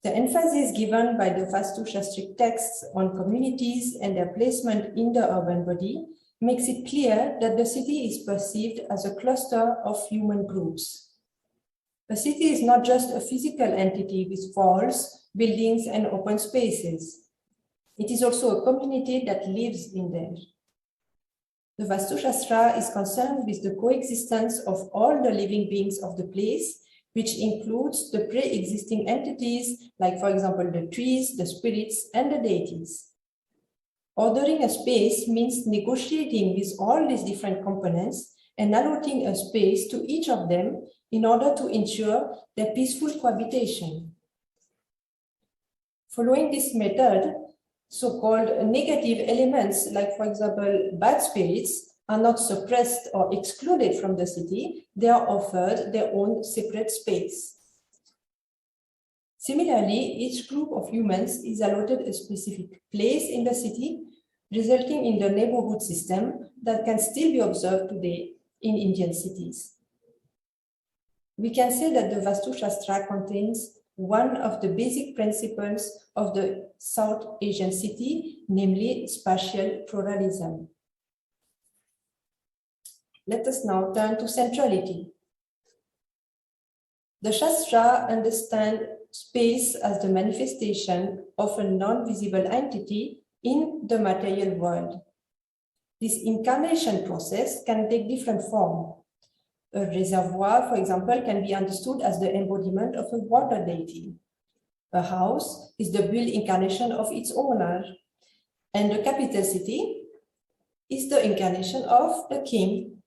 The emphasis given by the Vāstu Shastric texts on communities and their placement in the urban body makes it clear that the city is perceived as a cluster of human groups. A city is not just a physical entity with walls, buildings, and open spaces. It is also a community that lives in there. The Vāstu Shastra is concerned with the coexistence of all the living beings of the place, which includes the pre-existing entities, like for example, the trees, the spirits, and the deities. Ordering a space means negotiating with all these different components and allotting a space to each of them in order to ensure their peaceful cohabitation. Following this method, so-called negative elements, like for example, bad spirits, are not suppressed or excluded from the city, they are offered their own separate space. Similarly, each group of humans is allotted a specific place in the city, resulting in the neighborhood system that can still be observed today in Indian cities. We can say that the Vāstu Shastra contains one of the basic principles of the South Asian city, namely spatial pluralism. Let us now turn to centrality. The Shastra understands space as the manifestation of a non-visible entity in the material world. This incarnation process can take different forms. A reservoir, for example, can be understood as the embodiment of a water deity. A house is the built incarnation of its owner. And the capital city is the incarnation of the king.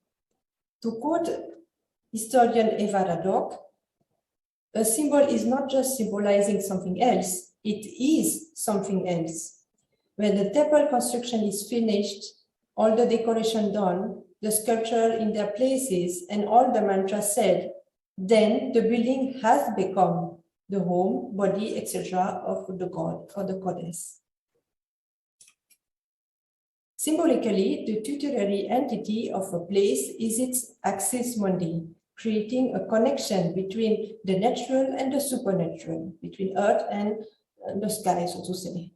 To quote historian Eva Radok, a symbol is not just symbolizing something else, it is something else. When the temple construction is finished, all the decoration done, the sculpture in their places, and all the mantras said, then the building has become the home, body, etc. of the god or the goddess. Symbolically, the tutelary entity of a place is its axis mundi, creating a connection between the natural and the supernatural, between earth and the sky, so to say.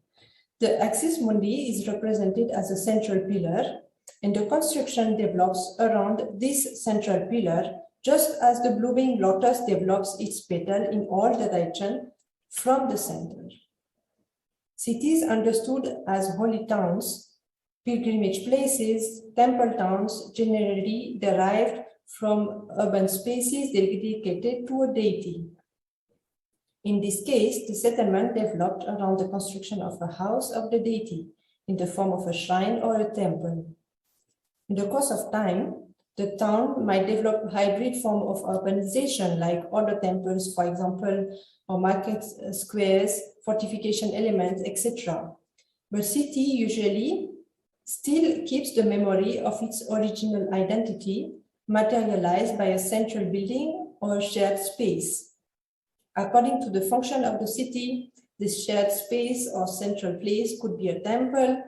The axis mundi is represented as a central pillar, and the construction develops around this central pillar, just as the blooming lotus develops its petal in all directions from the center. Cities understood as holy towns, pilgrimage places, temple towns generally derived from urban spaces dedicated to a deity. In this case, the settlement developed around the construction of a house of the deity in the form of a shrine or a temple. In the course of time, the town might develop a hybrid form of urbanization, like other temples, for example, or market squares, fortification elements, etc. But city usually still keeps the memory of its original identity, materialized by a central building or a shared space. According to the function of the city, this shared space or central place could be a temple,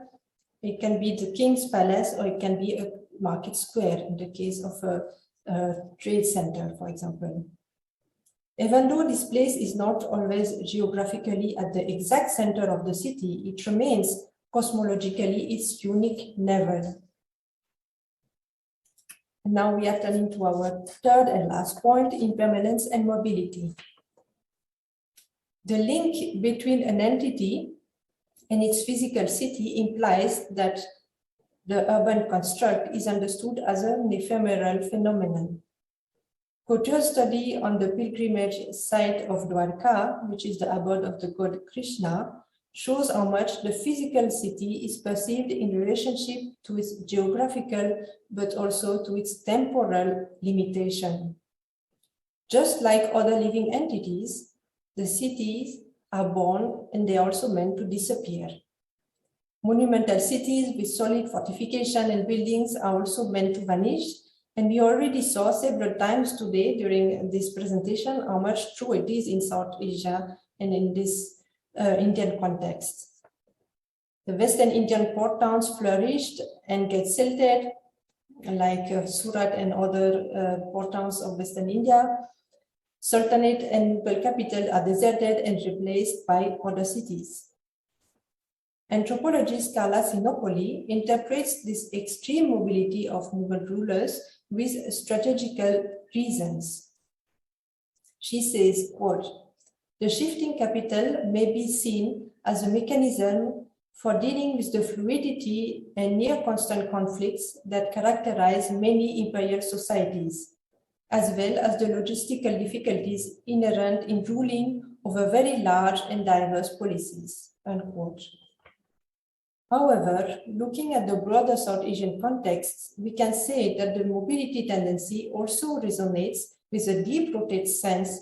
it can be the king's palace, or it can be a market square in the case of a trade center, for example. Even though this place is not always geographically at the exact center of the city, it remains cosmologically its unique level. Now we are turning to our third and last point, impermanence and mobility. The link between an entity and its physical city implies that the urban construct is understood as an ephemeral phenomenon. Gute's study on the pilgrimage site of Dwarka, which is the abode of the god Krishna, shows how much the physical city is perceived in relationship to its geographical, but also to its temporal limitation. Just like other living entities, the cities are born and they are also meant to disappear. Monumental cities with solid fortification and buildings are also meant to vanish, and we already saw several times today during this presentation how much true it is in South Asia and in this Indian context. The Western Indian port towns flourished and get silted, like Surat and other port towns of Western India. Sultanate and Mughal capital are deserted and replaced by other cities. Anthropologist Carla Sinopoli interprets this extreme mobility of Mughal rulers with strategical reasons. She says, quote, "The shifting capital may be seen as a mechanism for dealing with the fluidity and near constant conflicts that characterize many imperial societies, as well as the logistical difficulties inherent in ruling over very large and diverse policies," unquote. However, looking at the broader South Asian context, we can say that the mobility tendency also resonates with a deep-rooted sense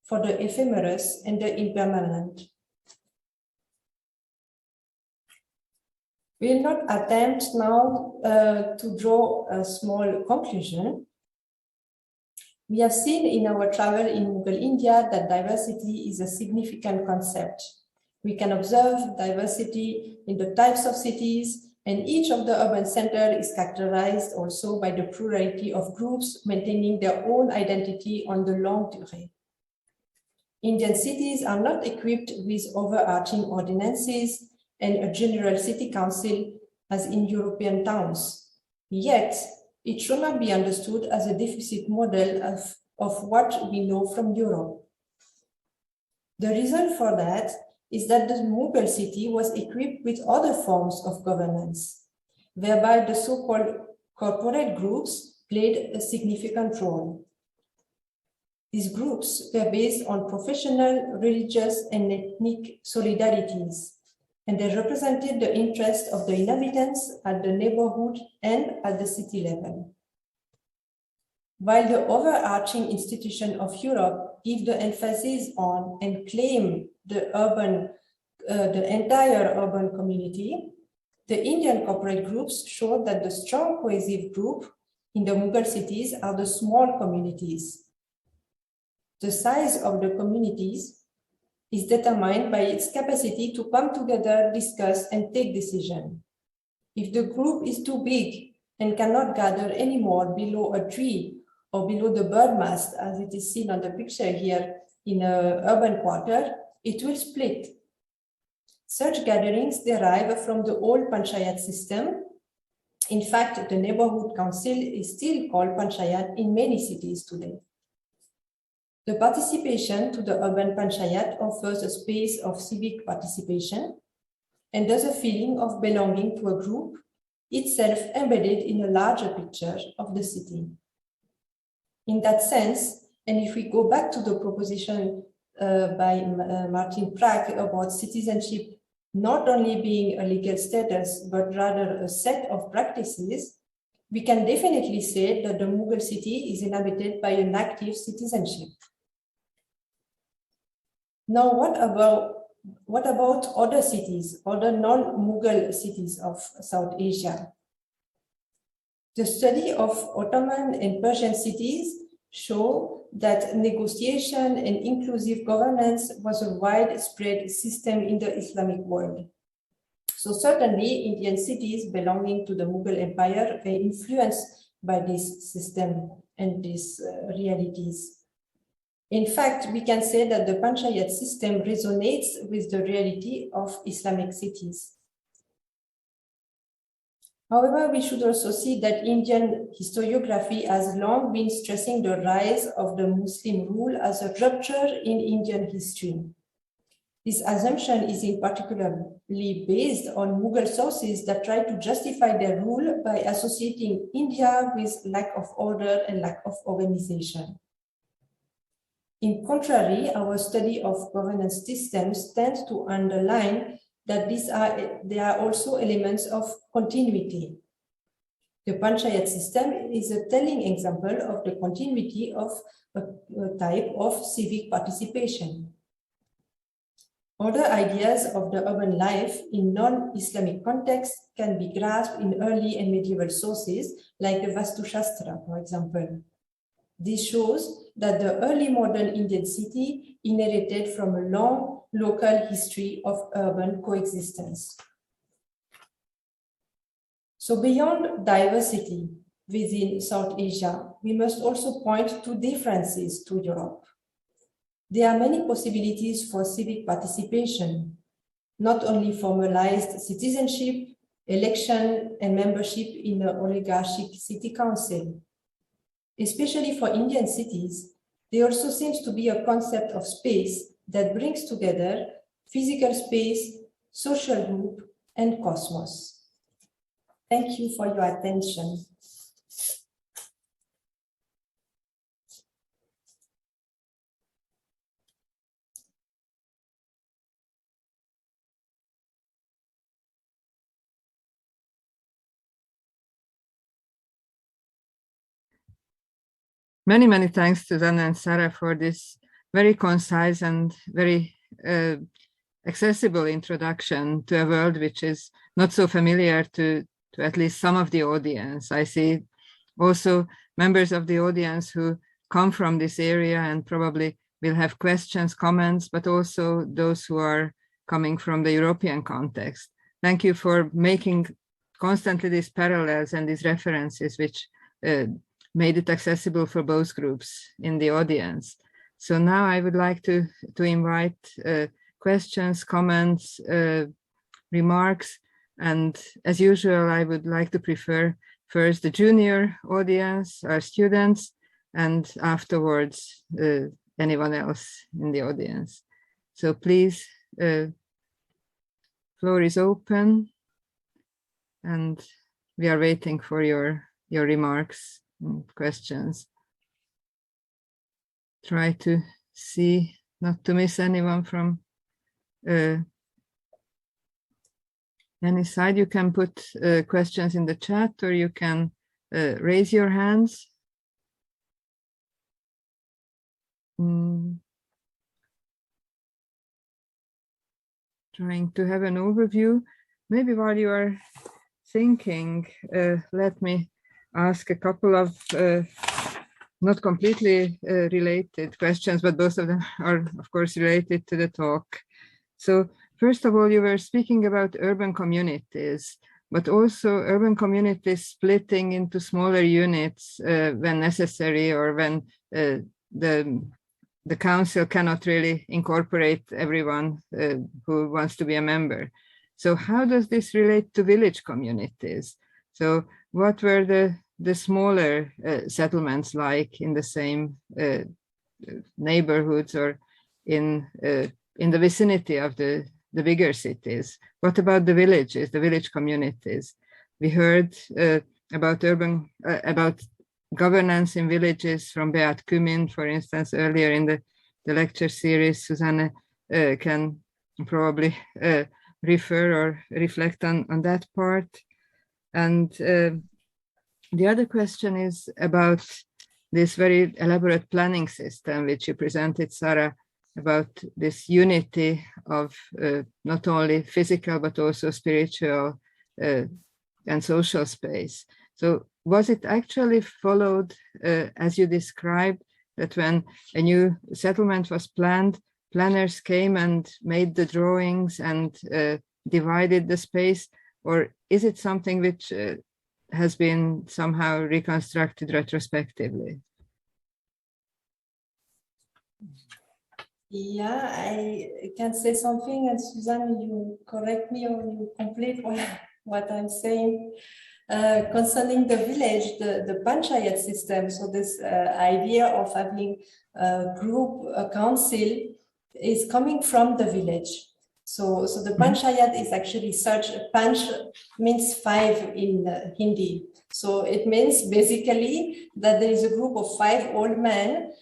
for the ephemeris and the impermanent. We will not attempt now to draw a small conclusion. We have seen in our travel in Mughal India that diversity is a significant concept. We can observe diversity in the types of cities, and each of the urban centers is characterized also by the plurality of groups maintaining their own identity on the long durée. Indian cities are not equipped with overarching ordinances and a general city council as in European towns. Yet, it should not be understood as a deficit model of what we know from Europe. The reason for that is that the Mughal city was equipped with other forms of governance, whereby the so-called corporate groups played a significant role. These groups were based on professional, religious, and ethnic solidarities, and they represented the interests of the inhabitants at the neighborhood and at the city level. While the overarching institution of Europe give the emphasis on and claim the entire urban community, the Indian corporate groups showed that the strong cohesive group in the Mughal cities are the small communities. The size of the communities is determined by its capacity to come together, discuss, and take decisions. If the group is too big and cannot gather anymore below a tree or below the bird mast, as it is seen on the picture here in an urban quarter, it will split. Such gatherings derive from the old panchayat system. In fact, the neighborhood council is still called panchayat in many cities today. The participation to the urban panchayat offers a space of civic participation and thus a feeling of belonging to a group, itself embedded in a larger picture of the city. In that sense, and if we go back to the proposition by Martin Prak about citizenship not only being a legal status, but rather a set of practices, we can definitely say that the Mughal city is inhabited by an active citizenship. Now, what about other cities, other non-Mughal cities of South Asia? The study of Ottoman and Persian cities show that negotiation and inclusive governance was a widespread system in the Islamic world. So certainly Indian cities belonging to the Mughal Empire were influenced by this system and these realities. In fact, we can say that the Panchayat system resonates with the reality of Islamic cities. However, we should also see that Indian historiography has long been stressing the rise of the Muslim rule as a rupture in Indian history. This assumption is in particularly based on Mughal sources that try to justify their rule by associating India with lack of order and lack of organization. In contrary, our study of governance systems tends to underline that there are also elements of continuity. The Panchayat system is a telling example of the continuity of a type of civic participation. Other ideas of the urban life in non-Islamic contexts can be grasped in early and medieval sources, like the Vāstu śāstra, for example. This shows that the early modern Indian city inherited from a long local history of urban coexistence. So beyond diversity within South Asia, we must also point to differences to Europe. There are many possibilities for civic participation, not only formalized citizenship, election, and membership in the oligarchic city council. Especially for Indian cities, there also seems to be a concept of space that brings together physical space, social group, and cosmos. Thank you for your attention. Many, many thanks to Dana and Sarah for this very concise and very accessible introduction to a world which is not so familiar to at least some of the audience. I see also members of the audience who come from this area and probably will have questions, comments, but also those who are coming from the European context. Thank you for making constantly these parallels and these references which made it accessible for both groups in the audience. So now I would like to invite questions, comments, remarks, and as usual, I would like to prefer first the junior audience, our students, and afterwards anyone else in the audience. So please, floor is open, and we are waiting for your remarks and questions. Try to see, not to miss anyone from any side. You can put questions in the chat, or you can raise your hands. Trying to have an overview. Maybe while you are thinking, let me ask a couple of not completely related questions, but both of them are, of course, related to the talk. So first of all, you were speaking about urban communities, but also urban communities splitting into smaller units when necessary, or when the council cannot really incorporate everyone who wants to be a member. So how does this relate to village communities? So what were the smaller settlements like in the same neighborhoods, or in the vicinity of the bigger cities? What about the villages, the village communities? We heard about about governance in villages from Beat Kümin, for instance, earlier in the lecture series. Susanne can probably refer or reflect on that part. And the other question is about this very elaborate planning system, which you presented, Sarah, about this unity of not only physical, but also spiritual and social space. So was it actually followed as you described, that when a new settlement was planned, planners came and made the drawings and divided the space? Or is it something which has been somehow reconstructed retrospectively? Yeah, I can say something, and Susanne, you correct me or you complete what I'm saying. Concerning the village, the panchayat system, so this idea of having a group, a council, is coming from the village. So the panchayat is actually such, panch means 5 in Hindi. So it means basically that there is a group of 5 old men,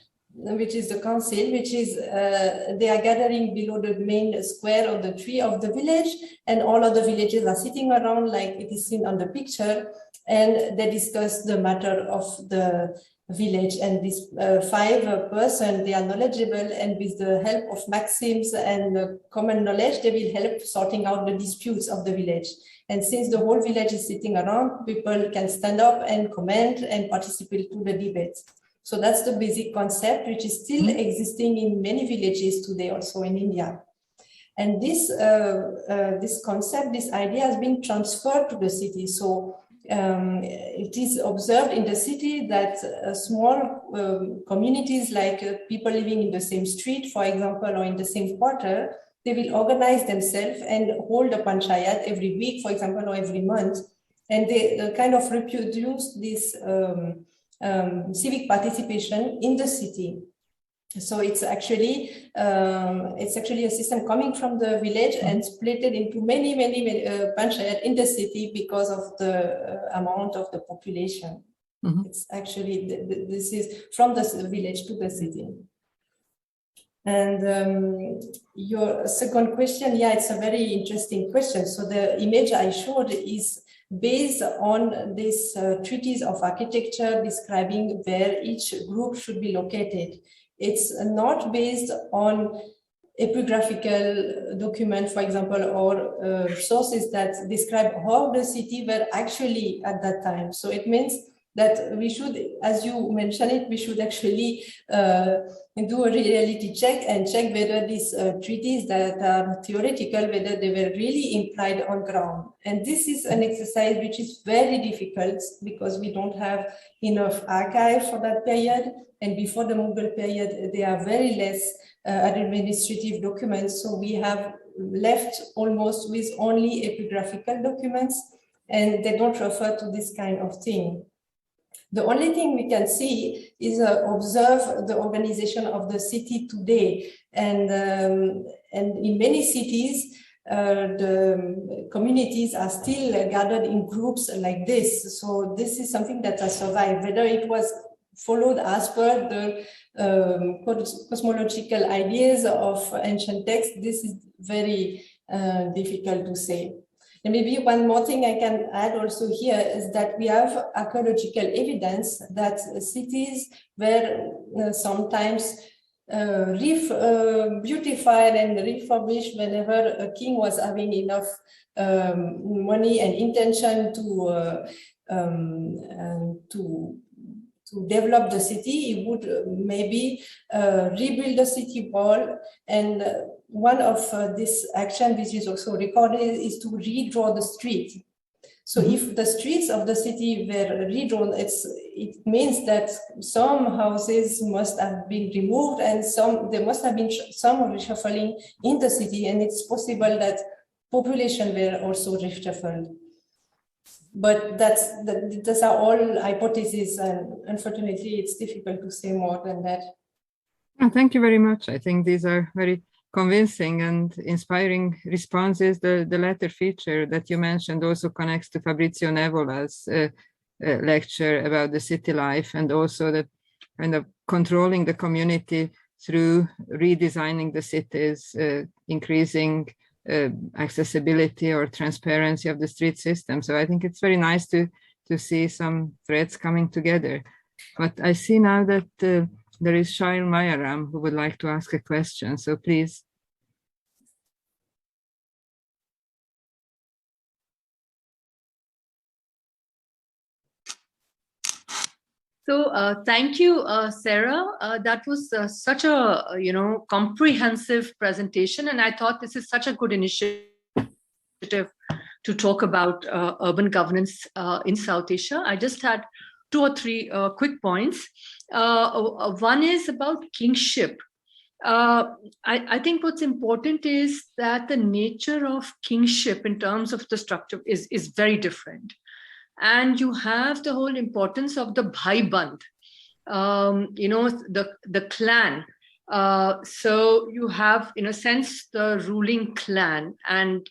which is the council, which is, they are gathering below the main square of the tree of the village, and all of the villages are sitting around like it is seen on the picture, and they discuss the matter of the village. And these 5 persons, they are knowledgeable, and with the help of maxims and common knowledge, they will help sorting out the disputes of the village. And since the whole village is sitting around, people can stand up and comment and participate to the debates. So that's the basic concept, which is still existing in many villages today, also in India. And this concept, this idea has been transferred to the city. So it is observed in the city that small communities, like people living in the same street, for example, or in the same quarter, they will organize themselves and hold a panchayat every week, for example, or every month. And they kind of reproduce this civic participation in the city. So it's actually a system coming from the village and split it into many panchayat in the city because of the amount of the population. It's actually, this is from the village to the city. And your second question, yeah, it's a very interesting question. So the image I showed is based on this treatise of architecture describing where each group should be located. It's not based on epigraphical document, for example, or sources that describe how the city were actually at that time. So it means that we should, as you mentioned it, we should actually do a reality check and check whether these treaties that are theoretical, whether they were really implied on ground. And this is an exercise which is very difficult because we don't have enough archive for that period. And before the Mughal period, there are very less administrative documents. So we have left almost with only epigraphical documents, and they don't refer to this kind of thing. The only thing we can see is observe the organization of the city today. And in many cities, the communities are still gathered in groups like this. So this is something that has survived, whether it was followed as per the cosmological ideas of ancient texts. This is very difficult to say. And maybe one more thing I can add also here is that we have archaeological evidence that cities were sometimes beautified and refurbished whenever a king was having enough money and intention to develop the city. He would maybe rebuild the city wall. And one of this action, which is also recorded, is to redraw the street. So if the streets of the city were redrawn, it means that some houses must have been removed and there must have been some reshuffling in the city. And it's possible that population were also reshuffled. But those are all hypotheses, and unfortunately, it's difficult to say more than that. Oh, thank you very much. I think these are very convincing and inspiring responses. The latter feature that you mentioned also connects to Fabrizio Nevola's lecture about the city life, and also the kind of controlling the community through redesigning the cities, increasing accessibility or transparency of the street system. So I think it's very nice to see some threads coming together. But I see now that there is Shail Mayaram who would like to ask a question. So please. So thank you, Sarah. That was such a comprehensive presentation, and I thought this is such a good initiative to talk about urban governance in South Asia. I just had 2 or 3 quick points. One is about kingship. I think what's important is that the nature of kingship in terms of the structure is very different. And you have the whole importance of the bhai-band, the clan. So you have, in a sense, the ruling clan. And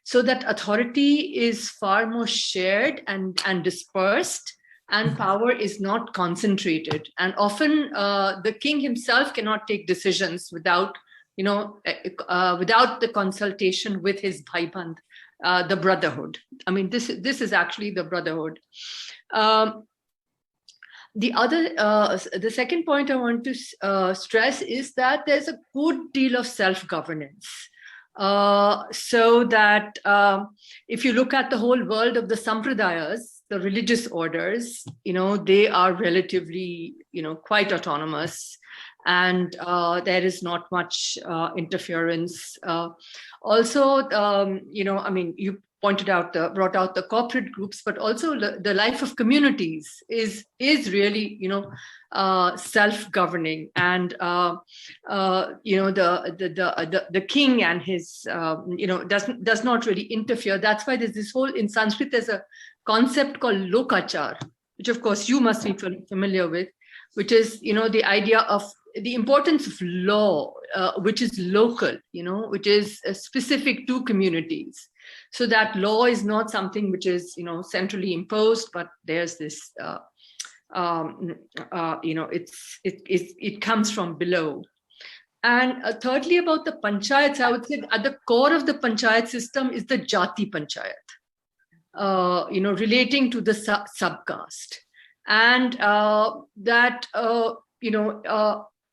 so that authority is far more shared and dispersed, and power is not concentrated. And often the king himself cannot take decisions without the consultation with his bhai-band. The brotherhood. I mean, this is actually the brotherhood. The second point I want to stress is that there's a good deal of self-governance. So that if you look at the whole world of the sampradayas, the religious orders, they are relatively, quite autonomous. And there is not much interference. Also, you brought out the corporate groups, but also the life of communities is really, self-governing, and the king and his, does not really interfere. That's why there's this whole, in Sanskrit, there's a concept called lokachar, which of course you must be familiar with, which is, the idea of the importance of law, which is local, which is specific to communities. So that law is not something which is, centrally imposed, but there's this, it comes from below. And thirdly, about the panchayats, I would say at the core of the panchayat system is the jati panchayat, relating to the subcaste. And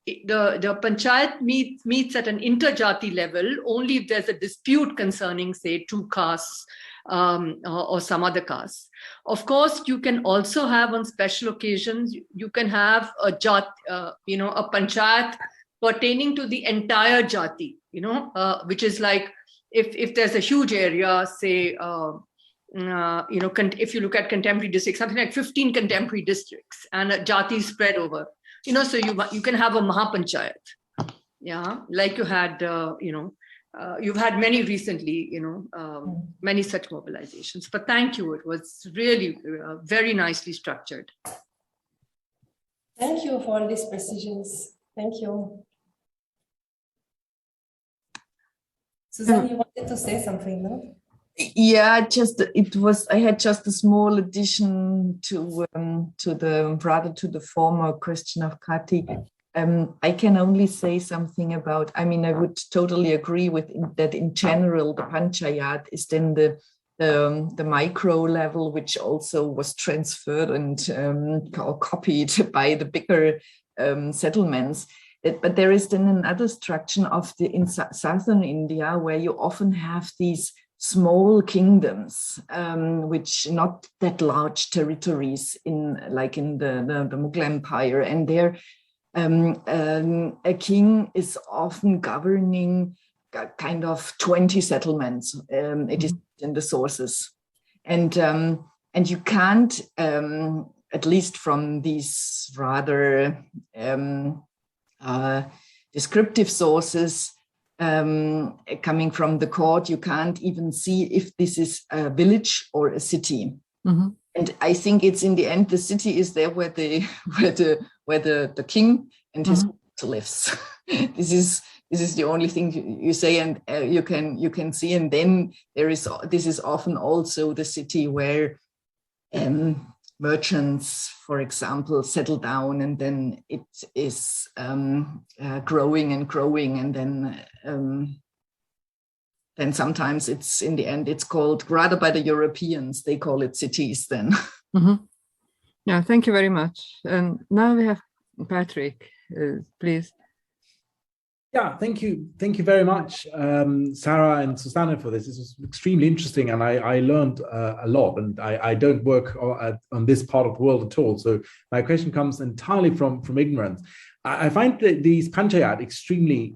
the panchayat meets at an interjati level only if there's a dispute concerning, say, two castes or some other castes. Of course, you can also have on special occasions, you can have a a panchayat pertaining to the entire jati, which is like if there's a huge area, say, if you look at contemporary districts, something like 15 contemporary districts, and a jati spread over, so you can have a mahapanchayat, like you had, you've had many recently, many such mobilizations. But thank you, it was really very nicely structured. Thank you for all these precisions. Thank you. Susan, you wanted to say something, no? Yeah, I had just a small addition to the former question of Kati. I can only say something about, I would totally agree with that in general, the panchayat is then the micro level, which also was transferred and or copied by the bigger settlements. But there is then another structure in southern India where you often have these small kingdoms, which not that large territories like in the Mughal Empire, and there a king is often governing kind of 20 settlements. It is in the sources, and you can't, at least from these rather descriptive sources coming from the court, you can't even see if this is a village or a city. And I think it's in the end the city is there where the king and his lives. This is the only thing you say, and you can see. And then this is often also the city where merchants, for example, settle down, and then it is growing and growing, and then sometimes it's in the end it's called, rather by the Europeans, they call it cities then. Yeah, thank you very much. And now we have Patrick, please. Yeah, thank you very much, Sarah and Susanna, for this. This was extremely interesting, and I learned a lot. And I don't work on this part of the world at all, so my question comes entirely from ignorance. I find these panchayat extremely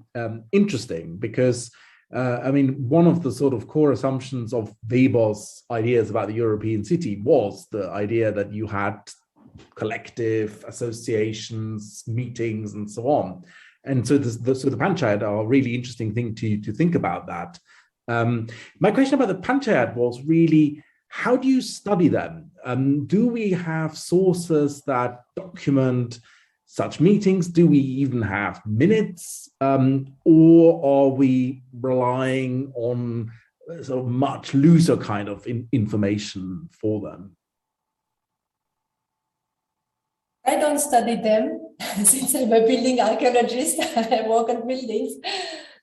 interesting because one of the sort of core assumptions of Weber's ideas about the European city was the idea that you had collective associations, meetings, and so on. And so the panchayat are a really interesting thing to think about that. My question about the panchayat was really, how do you study them? Do we have sources that document such meetings? Do we even have minutes? Or are we relying on sort of much looser kind of information for them? I don't study them since I'm a building archaeologist. I work on buildings,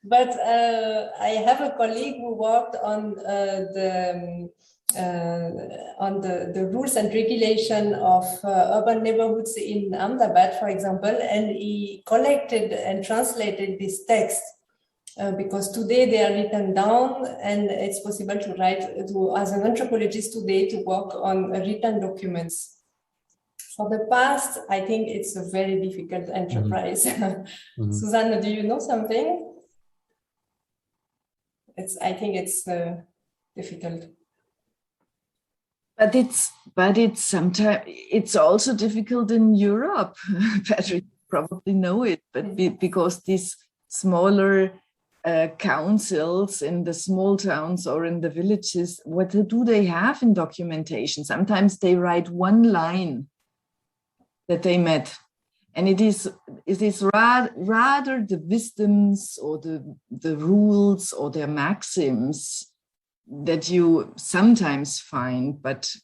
but I have a colleague who worked on the rules and regulation of urban neighborhoods in Ahmedabad, for example, and he collected and translated this text because today they are written down, and it's possible to write as an anthropologist today to work on written documents. For the past, I think it's a very difficult enterprise. Susanna, do you know something? I think it's difficult. But it's sometimes it's also difficult in Europe. Patrick probably know it, but because these smaller councils in the small towns or in the villages, what do they have in documentation? Sometimes they write one line that they met, and it is rather the wisdoms or the rules or their maxims that you sometimes find, but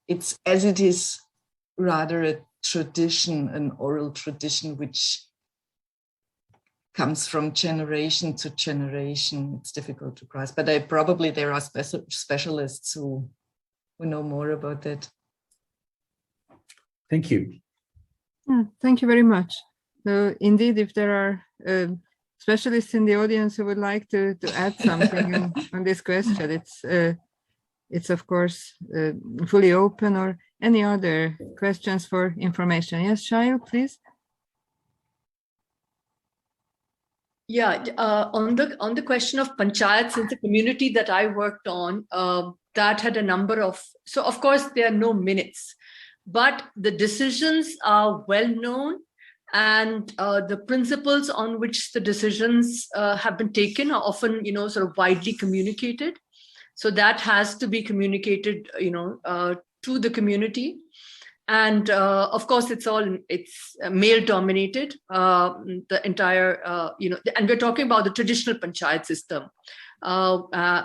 it's as it is rather a tradition, an oral tradition, which comes from generation to generation. It's difficult to grasp, but there are specialists who know more about that. Thank you. Thank you very much. So indeed, if there are specialists in the audience who would like to add something on this question, it's of course fully open, or any other questions for information. Yes, Shail, please. Yeah, on the question of panchayats, since the community that I worked on, that had a number of, so of course there are no minutes, but the decisions are well known, and the principles on which the decisions have been taken are often, sort of widely communicated. So that has to be communicated, to the community. And of course, it's male dominated, the entire, and we're talking about the traditional panchayat system,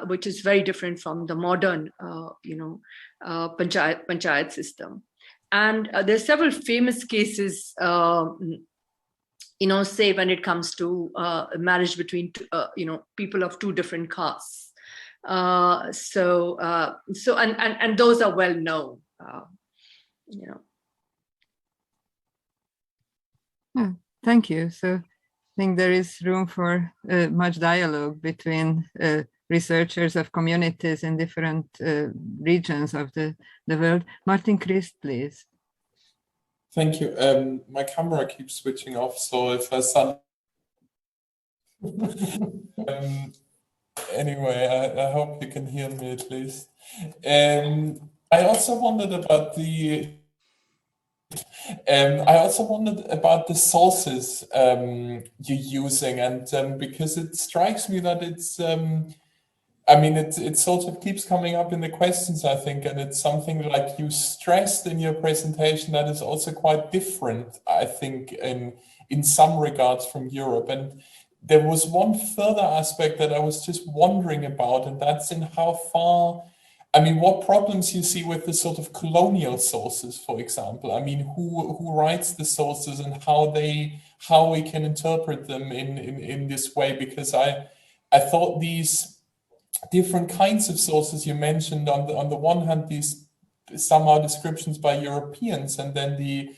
which is very different from the modern, panchayat system. And there's several famous cases, say when it comes to marriage between, people of two different castes. And those are well known. Thank you. So I think there is room for much dialogue between researchers of communities in different regions of the world. Martin Christ, please. Thank you. My camera keeps switching off, so if I sound anyway, I hope you can hear me at least. I also wondered about the sources you're using, and because it strikes me that it's it sort of keeps coming up in the questions, I think, and it's something like you stressed in your presentation that is also quite different, I think, in some regards from Europe. And there was one further aspect that I was just wondering about, and that's in how far, what problems you see with the sort of colonial sources, for example. Who writes the sources and how we can interpret them in this way, because I thought these different kinds of sources you mentioned, on the one hand, these somehow descriptions by Europeans, and then the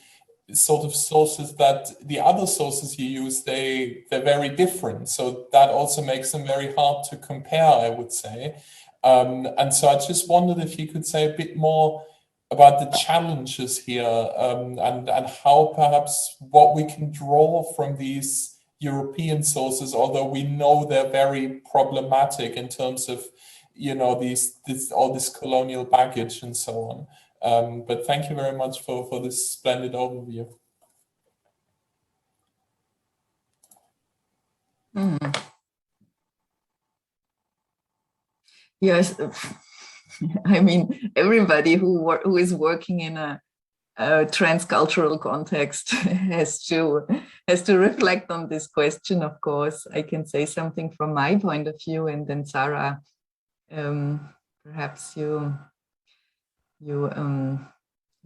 sort of sources that the other sources you use, they're very different. So that also makes them very hard to compare, I would say. And so I just wondered if you could say a bit more about the challenges here, and how perhaps what we can draw from these European sources, although we know they're very problematic in terms of, all this colonial baggage and so on. But thank you very much for this splendid overview. Yes, everybody who is working in a transcultural context has to reflect on this question. Of course, I can say something from my point of view, and then Sarah, perhaps you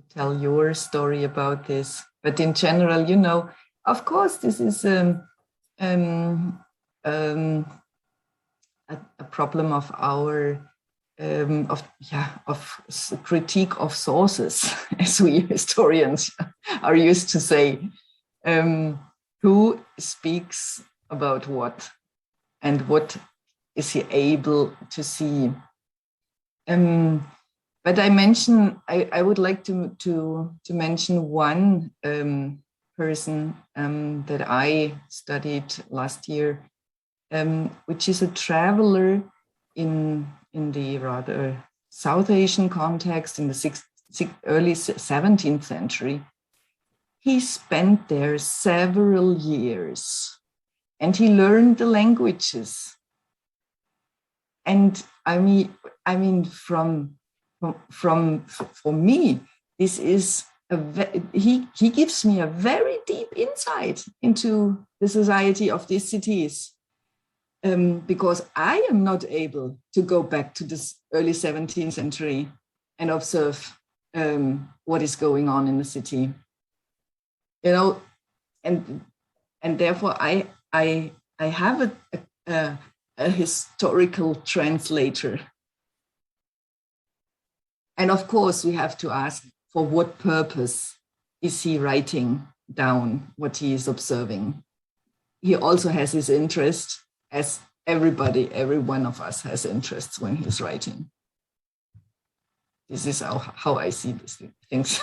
tell your story about this. But in general, of course, this is a problem of our critique of sources, as we historians are used to say. Who speaks about what, and what is he able to see? But I would like to mention one person that I studied last year, which is a traveler in the rather South Asian context in the early 17th century. He spent there several years, and he learned the languages. And for me, this is he gives me a very deep insight into the society of these cities. Because I am not able to go back to this early 17th century and observe what is going on in the city, and therefore I have a historical translator, and of course we have to ask, for what purpose is he writing down what he is observing. He also has his interest, as every one of us has interests when he's writing. This is how I see these things.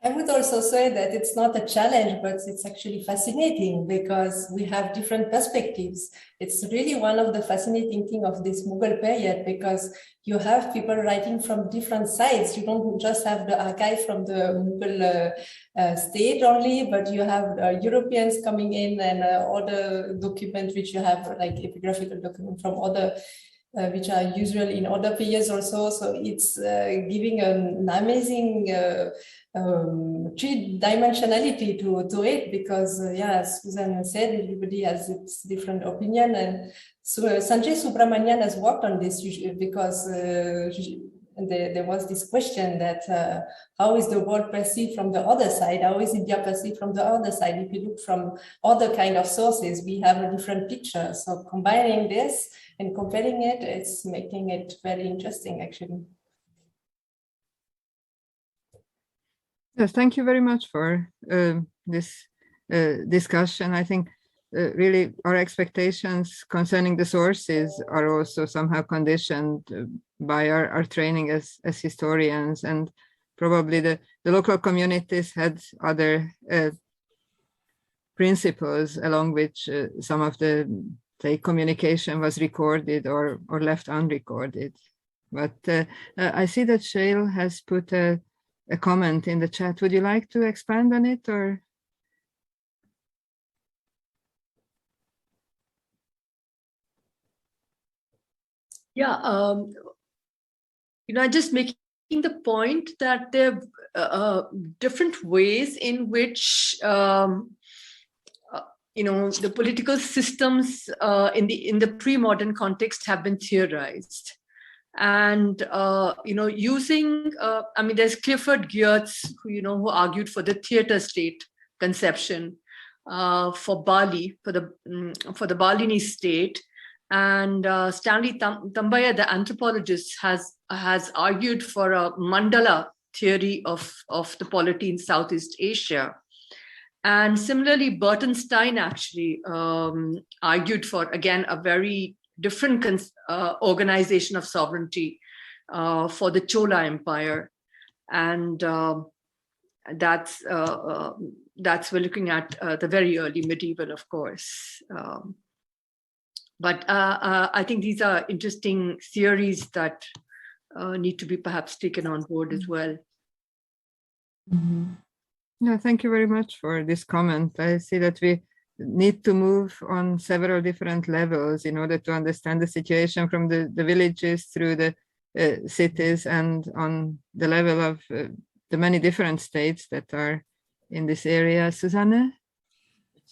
I would also say that it's not a challenge, but it's actually fascinating because we have different perspectives. It's really one of the fascinating things of this Mughal period, because you have people writing from different sides. You don't just have the archive from the Mughal state only, but you have Europeans coming in and other documents which you have, like epigraphical documents from other which are usual in other periods also. So it's giving an amazing three-dimensionality to it, because yeah, as Susan said, everybody has its different opinion, and so Sanjay Subramanian has worked on this because there was this question that how is the world perceived from the other side? How is India perceived from the other side? If you look from other kind of sources, we have a different picture. So combining this and comparing it, it's making it very interesting, actually. Yes, thank you very much for this discussion. I think really our expectations concerning the sources are also somehow conditioned by our training as historians, and probably the local communities had other principles along which some of the communication was recorded or left unrecorded. But I see that Shail has put a comment in the chat. Would you like to expand on it, or? Yeah, I just making the point that there are different ways in which the political systems in the pre-modern context have been theorized. And using there's Clifford Geertz, who argued for the theater state conception for Bali, for the Balinese state, and Stanley Tambaya, the anthropologist, has argued for a mandala theory of the polity in Southeast Asia. And similarly, Burton Stein actually argued for, again, a very different organization of sovereignty for the Chola Empire, and that's we're looking at the very early medieval, of course. But I think these are interesting theories that need to be perhaps taken on board as well. Mm-hmm. No, thank you very much for this comment. I see that we need to move on several different levels in order to understand the situation, from the villages through the cities, and on the level of the many different states that are in this area. Susanne?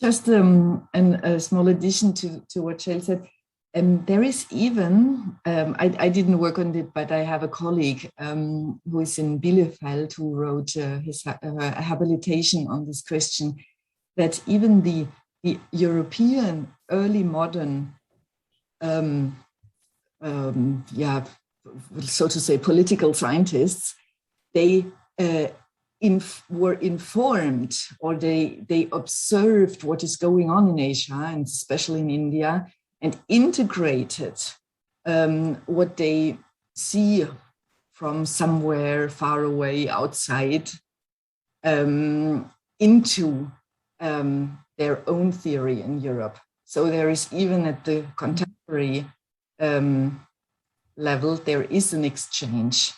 Just a small addition to what Shail said. There is even, I didn't work on it, but I have a colleague who is in Bielefeld who wrote his habilitation on this question, that even the European early modern, so to say, political scientists, they were informed, or they observed what is going on in Asia, and especially in India, and integrated what they see from somewhere far away outside into their own theory in Europe. So there is, even at the contemporary level, there is an exchange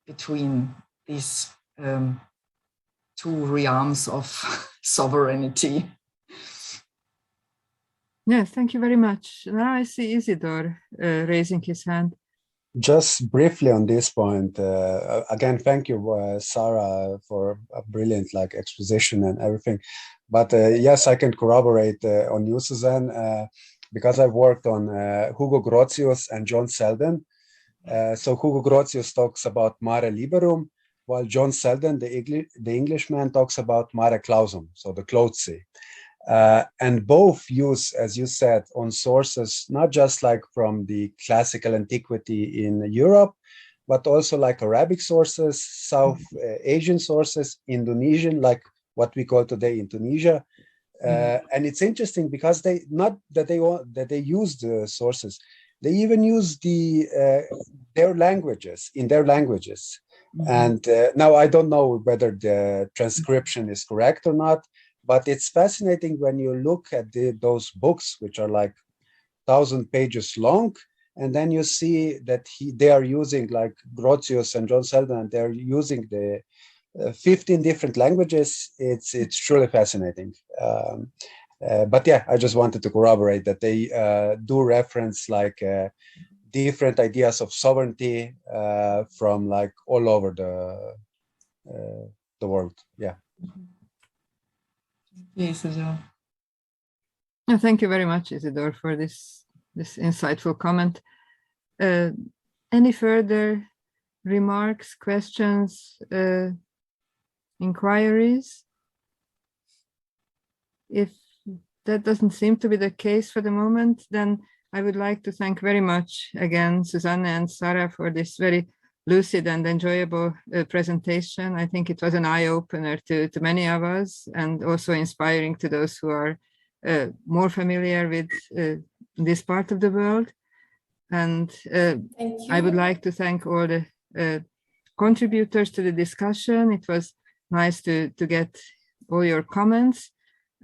between these two realms of sovereignty. Yes, thank you very much. Now I see Isidore raising his hand. Just briefly on this point, again, thank you, Sarah, for a brilliant exposition and everything. But yes, I can corroborate on you, Suzanne, because I've worked on Hugo Grotius and John Selden. So Hugo Grotius talks about mare liberum, while John Selden, the Englishman, talks about mare clausum, so the closed sea. And both use, as you said, on sources, not just from the classical antiquity in Europe, but also like Arabic sources, South Asian sources, Indonesian, like what we call today Indonesia. And it's interesting because they not that they use the sources, they even use their languages in their languages. And now I don't know whether the transcription is correct or not, but it's fascinating when you look at those books, which are like 1,000 pages long, and then you see that they are using, like Grotius and John Selden, and they're using the 15 different languages. It's truly fascinating. But yeah, I just wanted to corroborate that they do reference like different ideas of sovereignty from like all over the world. Yeah. Yes, Isidore. Thank you very much, Isidore, for this insightful comment. Any further remarks, questions, inquiries? If that doesn't seem to be the case for the moment, then I would like to thank very much again Susanne and Sarah for this very lucid and enjoyable presentation. I think it was an eye-opener to many of us, and also inspiring to those who are more familiar with this part of the world. And I would like to thank all the contributors to the discussion. It was nice to get all your comments.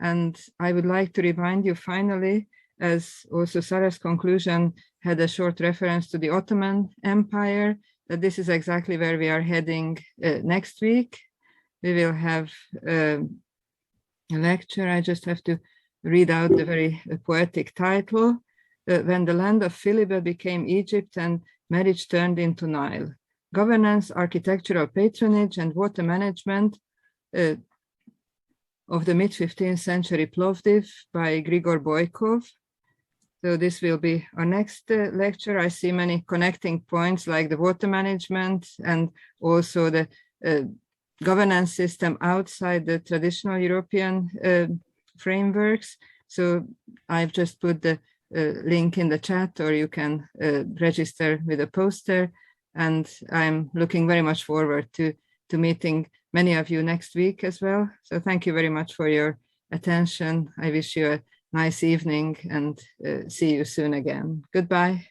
And I would like to remind you finally, as also Sarah's conclusion had a short reference to the Ottoman Empire, that this is exactly where we are heading next week. We will have a lecture. I just have to read out the very poetic title. When the land of Philippe became Egypt and marriage turned into Nile. Governance, architectural patronage, and water management of the mid-15th century Plovdiv by Grigor Boykov. So this will be our next lecture. I see many connecting points like the water management and also the governance system outside the traditional European frameworks. So I've just put the link in the chat, or you can register with a poster. And I'm looking very much forward to meeting many of you next week as well. So thank you very much for your attention. I wish you a nice evening and see you soon again. Goodbye.